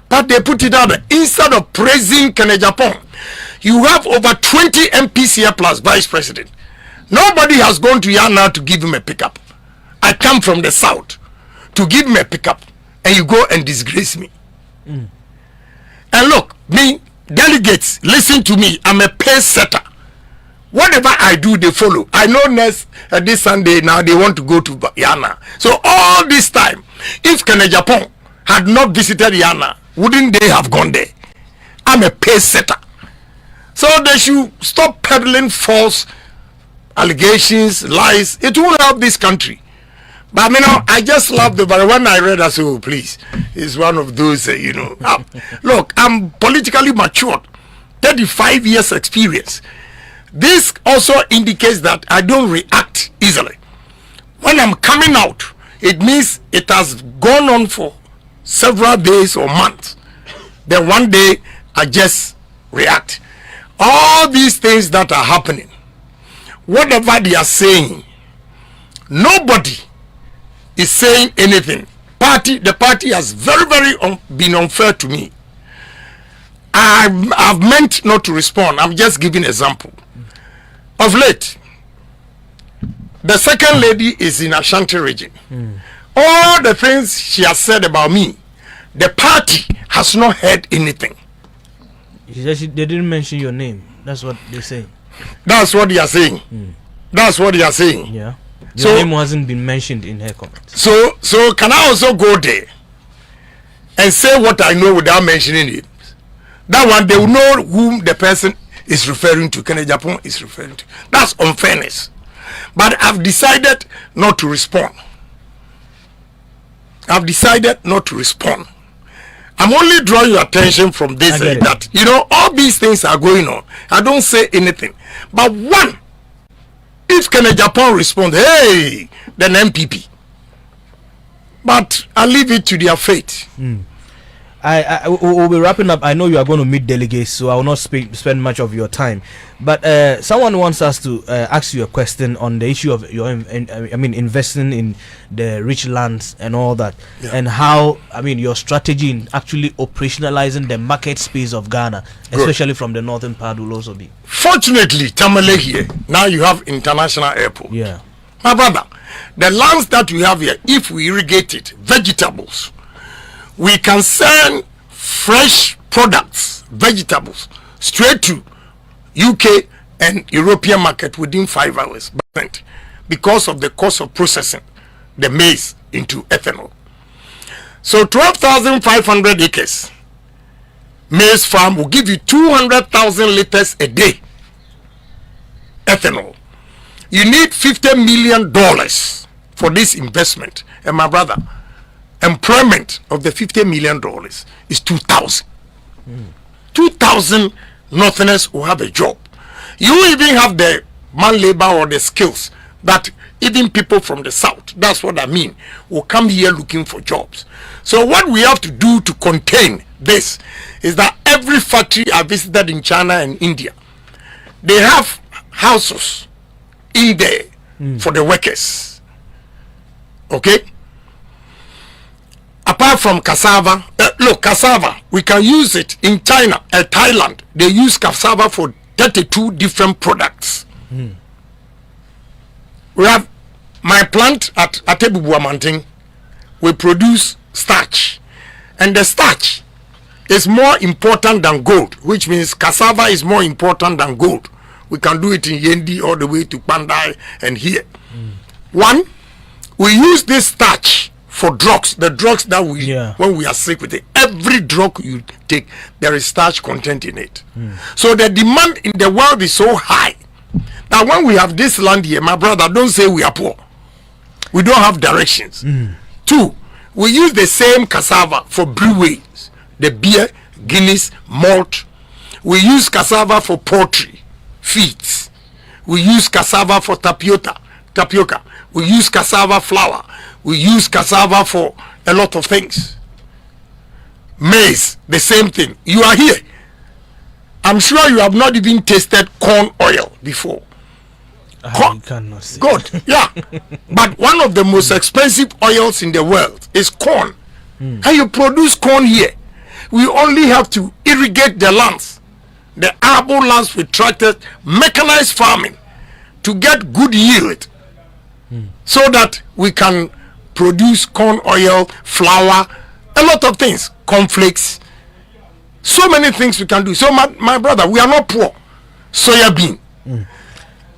But they put it out there. Instead of praising Agyapong, you have over 20 MPs here plus vice president. Nobody has gone to Yana to give him a pickup. I come from the south to give him a pickup, and you go and disgrace me. And look, me, delegates, listen to me. I'm a pace setter. Whatever I do, they follow. I know next this Sunday now they want to go to Yana. So all this time, if Agyapong had not visited Yana, wouldn't they have gone there? I'm a pace setter. So they should stop peddling false allegations, lies. It won't help this country. But I just love the, but when I read, I said, oh, please, it's one of those, look, I'm politically matured, 35 years experience. This also indicates that I don't react easily. When I'm coming out, it means it has gone on for several days or months. Then one day, I just react. All these things that are happening, whatever they are saying, nobody is saying anything. The party has very been unfair to me. I've meant not to respond. I'm just giving an example. Of late, the second lady is in Ashanti region. All the things she has said about me, the party has not heard anything. They didn't mention your name. That's what they say. That's what they are saying. That's what they are saying. Yeah. Your name hasn't been mentioned in her comments. So can I also go there and say what I know without mentioning it? That one, they will know whom the person is referring to, Agyapong is referring to. That's unfairness. But I've decided not to respond. I've decided not to respond. I'm only drawing your attention from this, that, all these things are going on. I don't say anything. But one, if Agyapong responds, hey, then MPP. But I leave it to their fate. I will be wrapping up. I know you are going to meet delegates, so I will not spend much of your time. But someone wants us to ask you a question on the issue of your, investing in the rich lands and all that, and how your strategy in actually operationalizing the market space of Ghana, especially from the northern part, will also be. Fortunately, Tamale here now you have international airport. Yeah, my brother, the lands that we have here, if we irrigate it, vegetables. We can send fresh products, vegetables, straight to UK and European market within 5 hours, because of the cost of processing the maize into ethanol. So 12,500 acres maize farm will give you 200,000 liters a day ethanol. You need $50 million for this investment. And my brother, employment of the $50 million is 2,000. 2,000 Northerners will have a job. You even have the man labor or the skills that even people from the south, that's what I mean, will come here looking for jobs. So what we have to do to contain this is that every factory I visited in China and India, they have houses in there for the workers. Okay? Apart from cassava, look, cassava, we can use it in China and Thailand. They use cassava for 32 different products. We have my plant at Atebubuamanting. We produce starch, and the starch is more important than gold, which means cassava is more important than gold. We can do it in Yendi all the way to Pandai and here. One, we use this starch for drugs, the drugs that we, when we are sick with it, every drug you take, there is starch content in it. So the demand in the world is so high that when we have this land here, my brother, don't say we are poor. We don't have directions. Two, we use the same cassava for breweries, the beer, Guinness, malt. We use cassava for poultry, feeds. We use cassava for tapioca. We use cassava flour. We use cassava for a lot of things. Maize, the same thing. You are here. I'm sure you have not even tasted corn oil before. I cannot say. Good, yeah. But one of the most expensive oils in the world is corn. And you produce corn here. We only have to irrigate the lands, the arable lands with tractors, mechanized farming to get good yield, so that we can produce corn oil, flour, a lot of things, cornflakes, so many things we can do. So my brother, we are not poor. Soya bean.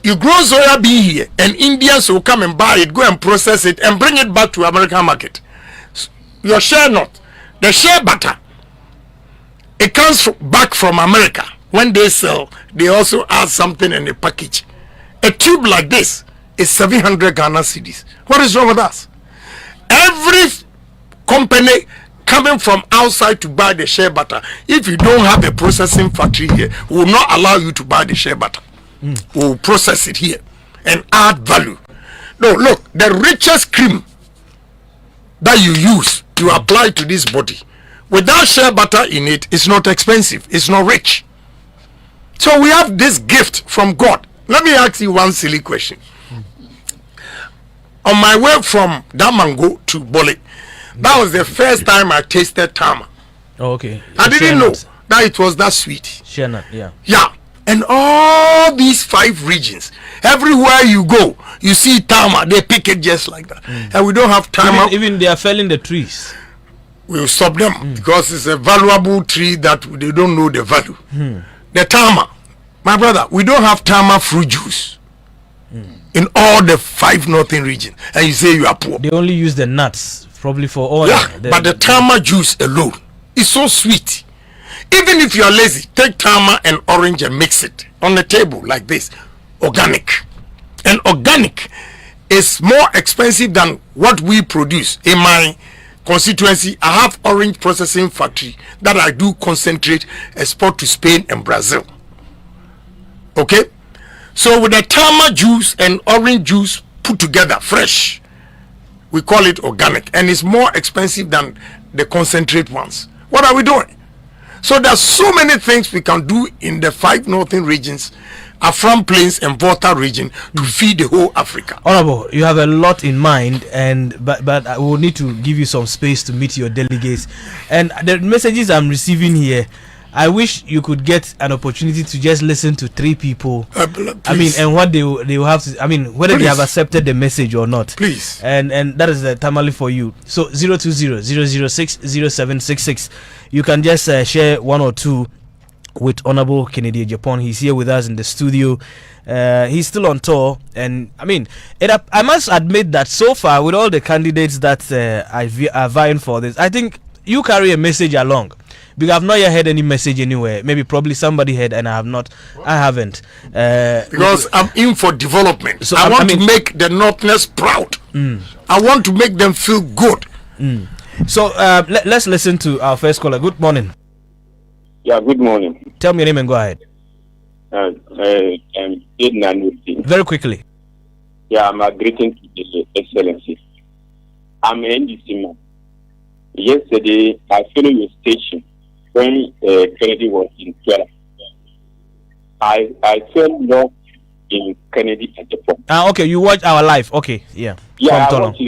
You grow soya bean here, and Indians will come and buy it, go and process it, and bring it back to American market. Your share not. The share butter, it comes back from America. When they sell, they also add something in the package. A tube like this is 700 Ghana cedis. What is wrong with us? Every company coming from outside to buy the shea butter, if you don't have a processing factory here, we will not allow you to buy the shea butter. We will process it here and add value. No, look, the richest cream that you use, you apply to this body. Without shea butter in it, it's not expensive, it's not rich. So we have this gift from God. Let me ask you one silly question. On my way from Damango to Bole, that was the first time I tasted tama. Oh, okay. I didn't know that it was that sweet. Shannon, yeah. Yeah. And all these 5 regions, everywhere you go, you see tama, they pick it just like that. And we don't have tama. Even they are felling the trees. We will stop them because it's a valuable tree that they don't know the value. The tama, my brother, we don't have tama fruit juice in all the 5 northern regions, and you say you are poor. They only use the nuts probably for all. Yeah, but the tama juice alone is so sweet. Even if you are lazy, take tama and orange and mix it on the table like this. Organic. And organic is more expensive than what we produce. In my constituency, I have orange processing factory that I do concentrate, export to Spain and Brazil. Okay? So with the tama juice and orange juice put together, fresh, we call it organic, and it's more expensive than the concentrate ones. What are we doing? So there's so many things we can do in the 5 northern regions, Afram Plains and Volta region, to feed the whole Africa. Honorable, you have a lot in mind, and but I will need to give you some space to meet your delegates. And the messages I'm receiving here, I wish you could get an opportunity to just listen to 3 people. I mean, and what they will have to, I mean, whether they have accepted the message or not. Please. And that is the tamale for you. So 020-006-0766. You can just share 1 or 2 with Honorable Kennedy Agyapong. He's here with us in the studio. He's still on tour, and I mean, I must admit that so far, with all the candidates that are vying for this, I think you carry a message along, Because I've not yet heard any message anywhere. Maybe probably somebody heard and I haven't. Because I'm in for development. So I want to make the Northerners proud. I want to make them feel good. So let's listen to our first caller. Good morning. Yeah, good morning. Tell me your name and go ahead. Very quickly. Yeah, I'm a greeting to the Excellency. I'm an NDC man. Yesterday, I followed your station when Kennedy was in Twitter. I fell love in Kennedy at the point. Okay, you watch our live. Okay, yeah. Yeah, I watch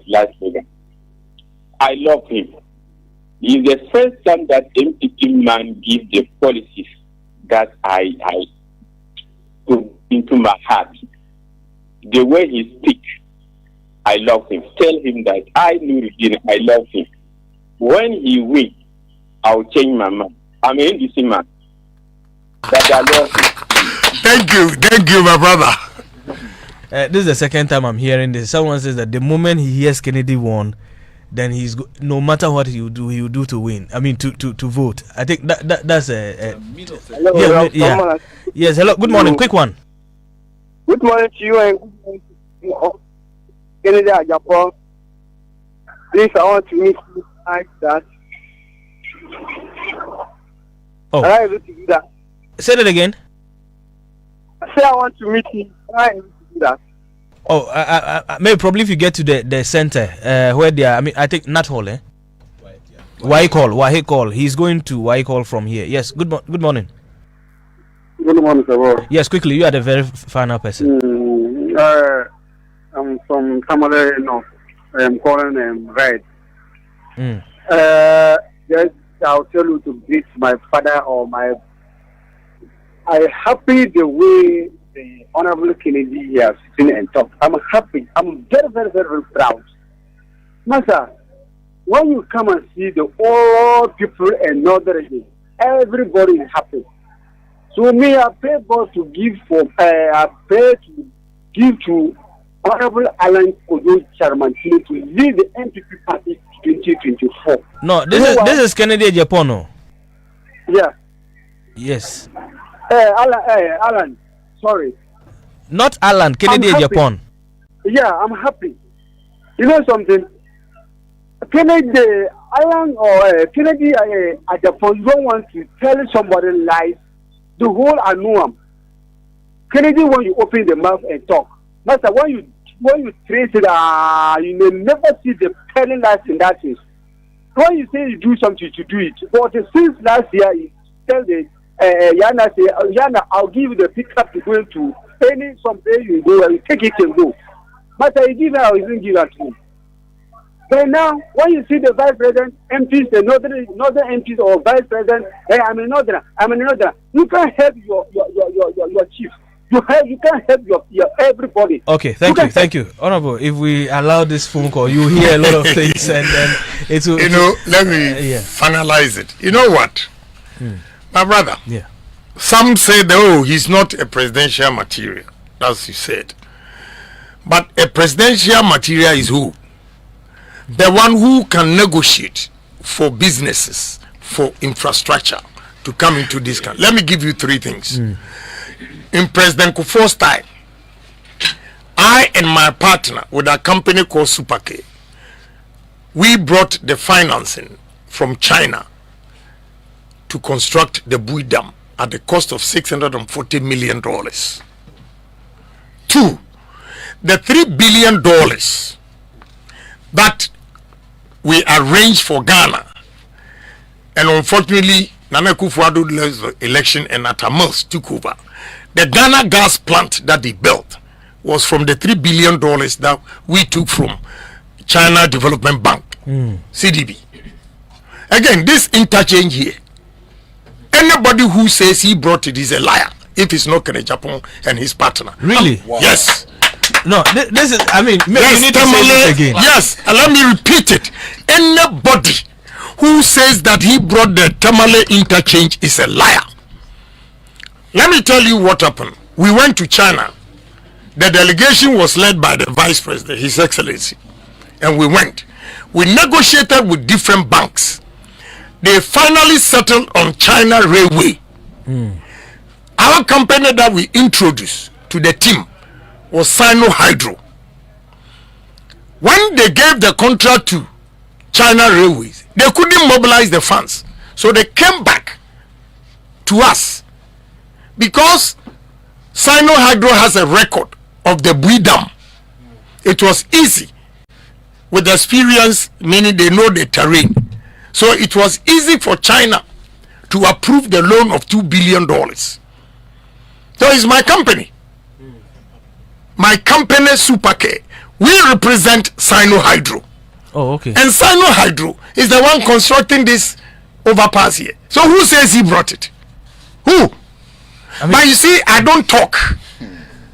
live program. I love him. It's the first time that MPP man gives the policies that I put into my heart. The way he speaks, I love him. Tell him that I love him. When he wins, I'll change my mind. I'm an NDC man. That I love him. Thank you, my brother. This is the second time I'm hearing this. Someone says that the moment he hears Kennedy won, then no matter what he will do to win. I mean, to vote. I think that's a hello, yeah. Yes, hello. Good morning. Quick one. Good morning to you and good morning to Kennedy Agyapong. Please, I want to meet you like that. Oh. Am I able to do that? Say that again. I say I want to meet you. Am I able to do that? Oh, maybe probably if you get to the center where they are. I mean, I think not hall. Why call? He's going to why call from here. Yes. Good morning. Good morning, sir. Yes, quickly. You are the very final person. I'm from Tamale North. I'm calling Red. Yes, I'll tell you to greet my father or my. I'm happy the way the Honorable Kennedy has seen and talked. I'm happy. I'm very, very, very, very proud. Master, when you come and see the old people and Northern region, everybody is happy. So me, I pray God to give I pray to give to Honorable Alan Kodo Chairman to lead the NPP party 2024. No, this is Kennedy Agyapong. Yeah. Yes. Alan, sorry. Not Alan, Kennedy Agyapong. Yeah, I'm happy. You know something? Kennedy Alan or Kennedy Agyapong, you don't want to tell somebody lies. The whole Anuam. Kennedy, when you open the mouth and talk, master, when you trace it, you may never see the telling lies in that case. When you say you do something, you do it. But since last year, you tell the Yana say, Yana, I'll give you the pickup to go to any someday you go and you take it and go. Master, you give her or you didn't give her to me. But now, when you see the vice president, MPs, the northern MPs or vice president, hey, I'm a northern. You can't help your chief. You can't help your everybody. Okay, thank you. Honorable, if we allow this phone call, you hear a lot of things and then it will. Let me finalize it. You know what? My brother. Yeah. Some say that, he's not a presidential material. That's you said. But a presidential material is who? The one who can negotiate for businesses, for infrastructure to come into this country. Let me give you three things. In President Kufuor's time, I and my partner with a company called Superk, we brought the financing from China to construct the Bui Dam at the cost of $640 million. Two, the $3 billion that we arranged for Ghana, and unfortunately Nana Akufo-Addo lost the election and Atamils took over. The Ghana gas plant that they built was from the $3 billion that we took from China Development Bank, CDB. Again, this interchange here, anybody who says he brought it is a liar if it's not Kennedy Agyapong and his partner. Really? Wow. Yes. No, this is, I mean, maybe Yes, you need to say this again. Yes, and let me repeat it. Anybody who says that he brought the Tamale interchange is a liar. Let me tell you what happened. We went to China. The delegation was led by the Vice President, His Excellency. And we went. We negotiated with different banks. they finally settled on China Railway. Our company that we introduced to the team was Sino Hydro. When they gave the contract to China Railways, they couldn't mobilize the funds, so they came back to us because Sino Hydro has a record of the Bui Dam. It was easy with experience, meaning they know the terrain. So it was easy for China to approve the loan of $2 billion. So it's my company. My company, Supercare. We represent Sino Hydro. Oh, okay. And Sino Hydro is the one constructing this overpass here. So who says he brought it? Who? But you see, I don't talk.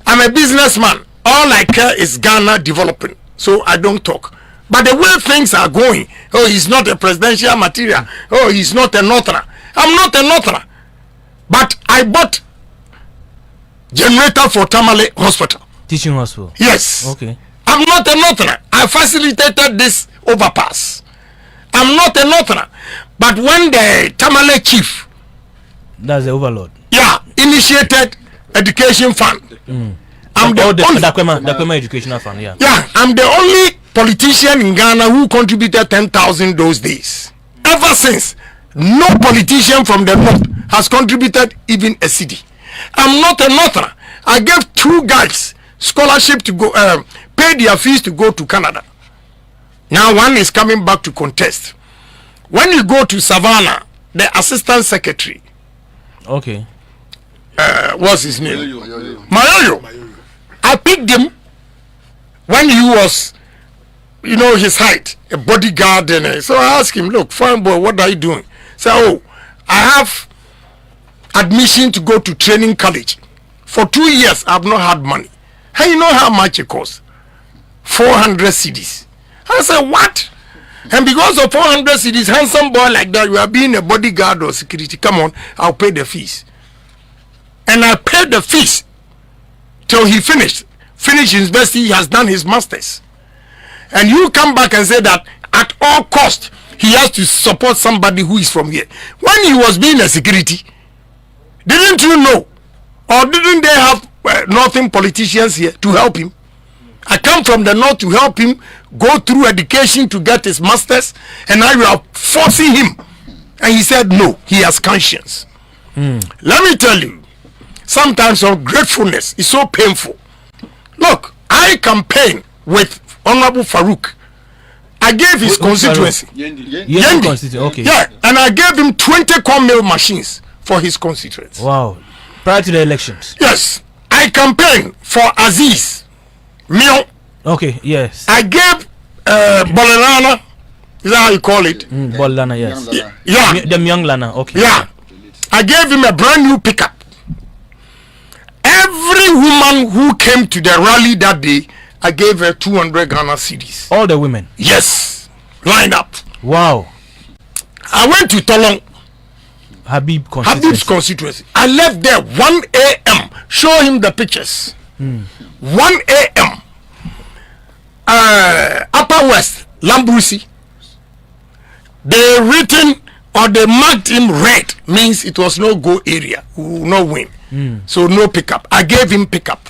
I'm a businessman. All I care is Ghana developing. So I don't talk. But the way things are going, oh, he's not a presidential material. Oh, he's not a Northerner. I'm not a Northerner. But I bought generator for Tamale Hospital. Teaching hospital? Yes. Okay. I'm not a Northerner. I facilitated this overpass. I'm not a Northerner. But when the Tamale chief, that's the overlord, initiated education fund, I'm the only Dakwema educational fund. Yeah, I'm the only politician in Ghana who contributed 10,000 those days. Ever since, no politician from the north has contributed even a cedi. I'm not a Northerner. I gave 2 guys scholarship to go, pay their fees to go to Canada. Now one is coming back to contest. When you go to Savannah, the assistant secretary, okay, what's his name? Mayoyo. I picked him when he was, you know, his height, a bodyguard, and so I asked him, look, fine boy, what are you doing? Say, oh, I have admission to go to training college. For 2 years, I've not had money. And you know how much it costs? 400 cedis. I said, what? And because of 400 cedis, handsome boy like that, you are being a bodyguard or security. Come on, I'll pay the fees. And I paid the fees till he finished university. He has done his masters. And you come back and say that at all cost he has to support somebody who is from here. When he was being a security, didn't you know, or didn't they have northern politicians here to help him? I come from the north to help him go through education to get his masters, and now you are forcing him. And he said no, he has conscience. Let me tell you, sometimes ungratefulness is so painful. Look, I campaign with Honorable Farouk. I gave his constituency. Yendi. Okay. Yeah, and I gave him 20 corn mill machines for his constituency. Wow. Prior to the elections? Yes. I campaigned for Aziz Mio. Okay, yes. I gave Bolerana, is that how you call it? Bolana, yes. Yeah. The young Lana, okay. Yeah. I gave him a brand new pickup. Every woman who came to the rally that day, I gave her 200 Ghana cedis. All the women? Yes. Lined up. Wow. I went to Tolong. Habib's constituency. I left there 1 a.m. Show him the pictures. 1 a.m. Upper West, Lambrusi. They written or they marked him red, means it was no go area, no win. So no pickup. I gave him pickup.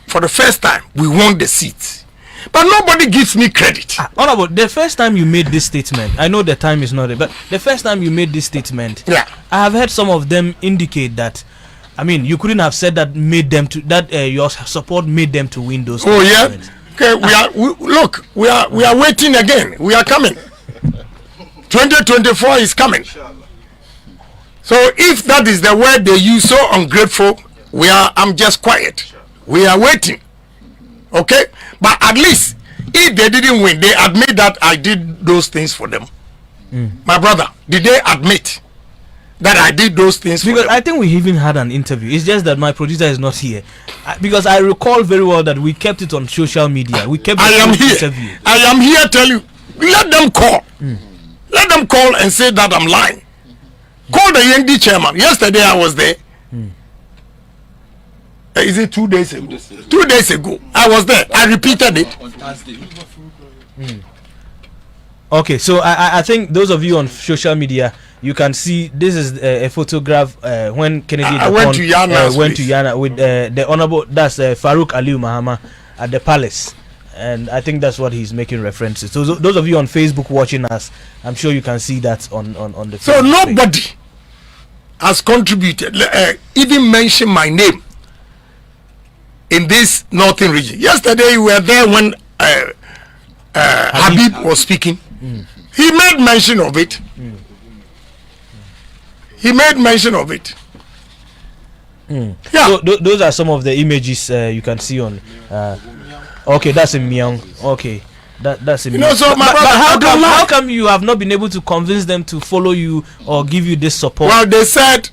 For the first time, we won the seat. But nobody gives me credit. Honorable, the first time you made this statement, I know the time is not there, but the first time you made this statement, I have heard some of them indicate that, I mean, you couldn't have said that made them to that your support made them to win those. Oh yeah. Okay, we are waiting again. We are coming. 2024 is coming. So if that is the word they use, so ungrateful, I'm just quiet. We are waiting. Okay? But at least if they didn't win, they admit that I did those things for them. My brother, did they admit that I did those things for them? I think we even had an interview. It's just that my producer is not here. Because I recall very well that we kept it on social media. We kept I am here. I am here tell you. Let them call. Let them call and say that I'm lying. Call the Yendi chairman. Yesterday I was there. Is it 2 days ago? 2 days ago. I was there. I repeated it. Okay, so I think those of you on social media, you can see this is a photograph when Kennedy went to Yana with the Honorable, that's Farouk Aliu Mahama at the palace. And I think that's what he's making references. So those of you on Facebook watching us, I'm sure you can see that on the So Facebook nobody has contributed, even mentioned my name in this northern region. Yesterday you were there when Habib was speaking. He made mention of it. He made mention of it. Yeah. So those are some of the images you can see on. Okay, that's in Myong. Okay, that's in. So but how come you have not been able to convince them to follow you or give you this support? Well, they said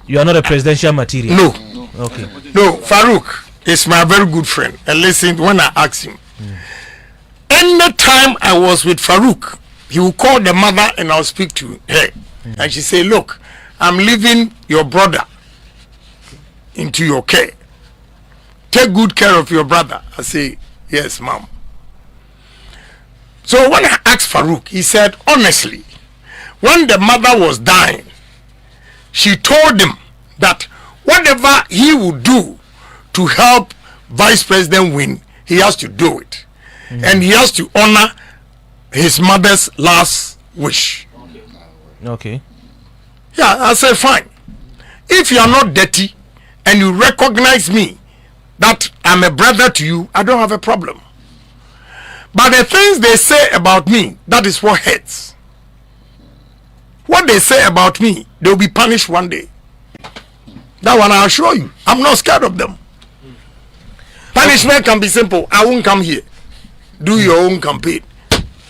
you are not a presidential material. No. Okay. No, Farouk is my very good friend. And listen, when I asked him, any time I was with Farouk, he would call the mother and I'll speak to her. And she say, look, I'm leaving your brother into your care. Take good care of your brother. I say, yes, mom. So when I asked Farouk, he said, honestly, when the mother was dying, she told him that whatever he would do to help Vice President win, he has to do it. And he has to honor his mother's last wish. Okay. Yeah, I said, fine. If you are not dirty and you recognize me, that I'm a brother to you, I don't have a problem. But the things they say about me, that is what hurts. What they say about me, they'll be punished one day. That one I assure you. I'm not scared of them. Punishment can be simple. I won't come here. Do your own campaign.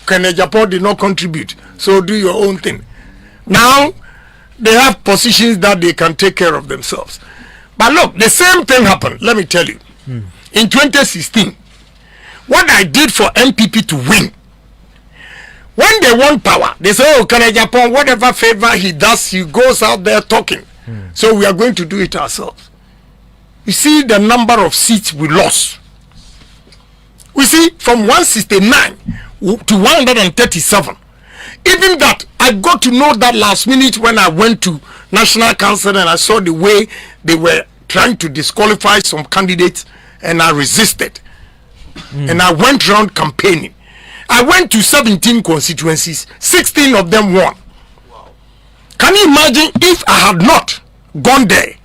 Agyapong did not contribute, so do your own thing. Now, they have positions that they can take care of themselves. But look, the same thing happened. Let me tell you. In 2016, what I did for MPP to win, when they want power, they say, oh, Agyapong, whatever favor he does, he goes out there talking. So we are going to do it ourselves. You see the number of seats we lost. We see from 169 to 137. Even that, I got to know that last minute when I went to National Council and I saw the way they were trying to disqualify some candidates, and I resisted. And I went around campaigning. I went to 17 constituencies, 16 of them won. Can you imagine if I had not gone there?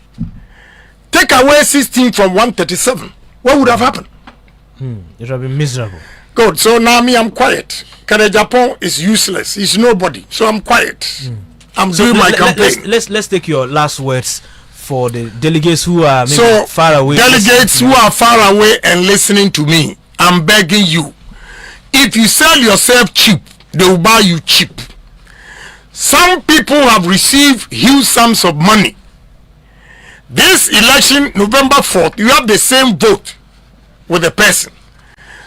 Take away 16 from 137. What would have happened? It would have been miserable. Good. So now me, I'm quiet. Agyapong is useless. He's nobody. So I'm quiet. I'm doing my campaign. Let's take your last words for the delegates who are maybe far away. Delegates who are far away and listening to me, I'm begging you. If you sell yourself cheap, they will buy you cheap. Some people have received huge sums of money. This election, November 4th, you have the same vote with the person.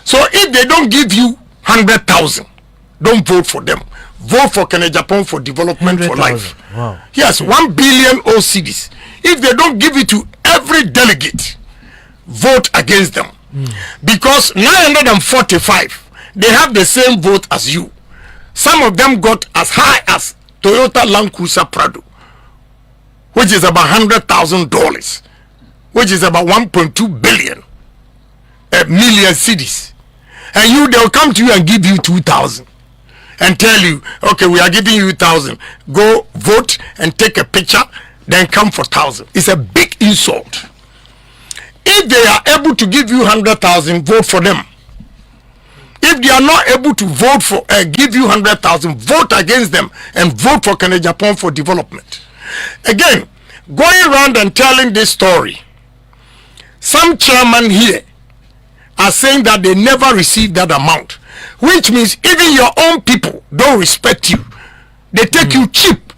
So if they don't give you 100,000, don't vote for them. Vote for Agyapong for development for life. Wow. Yes, 1 billion OCDs. If they don't give it to every delegate, vote against them. Because 945, they have the same vote as you. Some of them got as high as Toyota Land Cruiser Prado, which is about $100,000, which is about 1.2 billion million cities. And you, they'll come to you and give you 2,000 and tell you, okay, we are giving you 1,000. Go vote and take a picture, then come for 1,000. It's a big insult. If they are able to give you 100,000, vote for them. If they are not able to vote for, give you 100,000, vote against them and vote for Agyapong for development. Again, going around and telling this story, some chairman here are saying that they never received that amount, which means even your own people don't respect you. They take you cheap,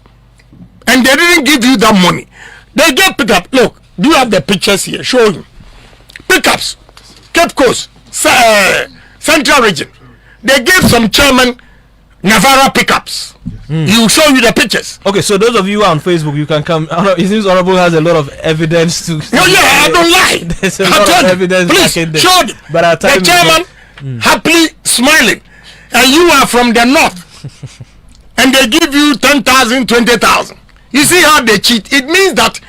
and they didn't give you that money. They get pick up. Look, do you have the pictures here? Show you. Pickups, Cape Coast, Central Region. They gave some chairman Navarra pickups. He will show you the pictures. Okay, so those of you who are on Facebook, you can come. It seems Honorable has a lot of evidence to. No, yeah, I don't lie. There's a lot of evidence. Please show them. But our time the chairman happily smiling, and you are from the north, and they give you 10,000, 20,000. You see how they cheat? It means that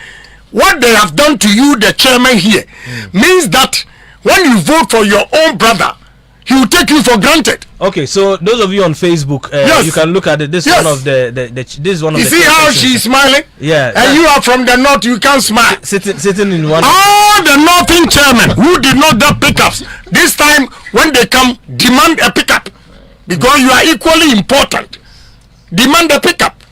what they have done to you, the chairman here, means that when you vote for your own brother, he will take you for granted. Okay, so those of you on Facebook, you can look at it. This one of this is one of you the. See how she's smiling? Yeah. And you are from the north, you can't smile. Sitting in one. All the northern chairmen who did not get pickups, this time when they come, demand a pickup because you are equally important. Demand a pickup.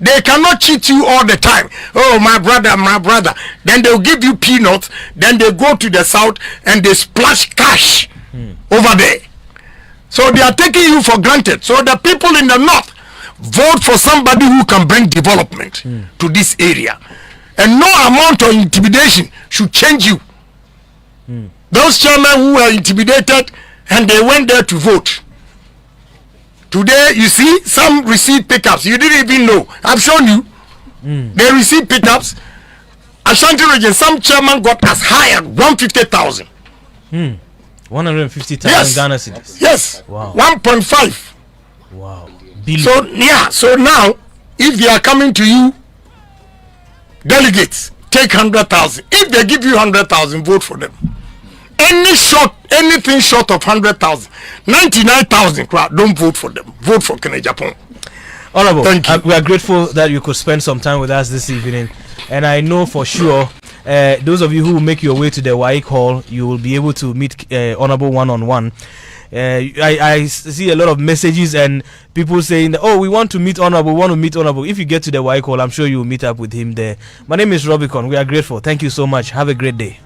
They cannot cheat you all the time. Oh, my brother, my brother. Then they'll give you peanuts. Then they go to the south and they splash cash over there. So they are taking you for granted. So the people in the north vote for somebody who can bring development to this area. And no amount of intimidation should change you. Those chairmen who were intimidated and they went there to vote. Today, you see, some receive pickups. You didn't even know. I've shown you. They receive pickups. Ashanti region, some chairman got as high as 150,000. 150,000 Ghana cedis. Yes. Wow. 1.5. Wow. Billion. So now, if they are coming to you, delegates, take 100,000. If they give you 100,000, vote for them. Anything short of 100,000, 99,000, don't vote for them. Vote for Agyapong. Honorable, thank you. We are grateful that you could spend some time with us this evening, and I know for sure those of you who make your way to the WAEC hall, you will be able to meet Honorable one-on-one. I see a lot of messages and people saying that, oh, we want to meet Honorable. If you get to the WAEC hall, I'm sure you will meet up with him there. My name is Robicon. We are grateful. Thank you so much. Have a great day.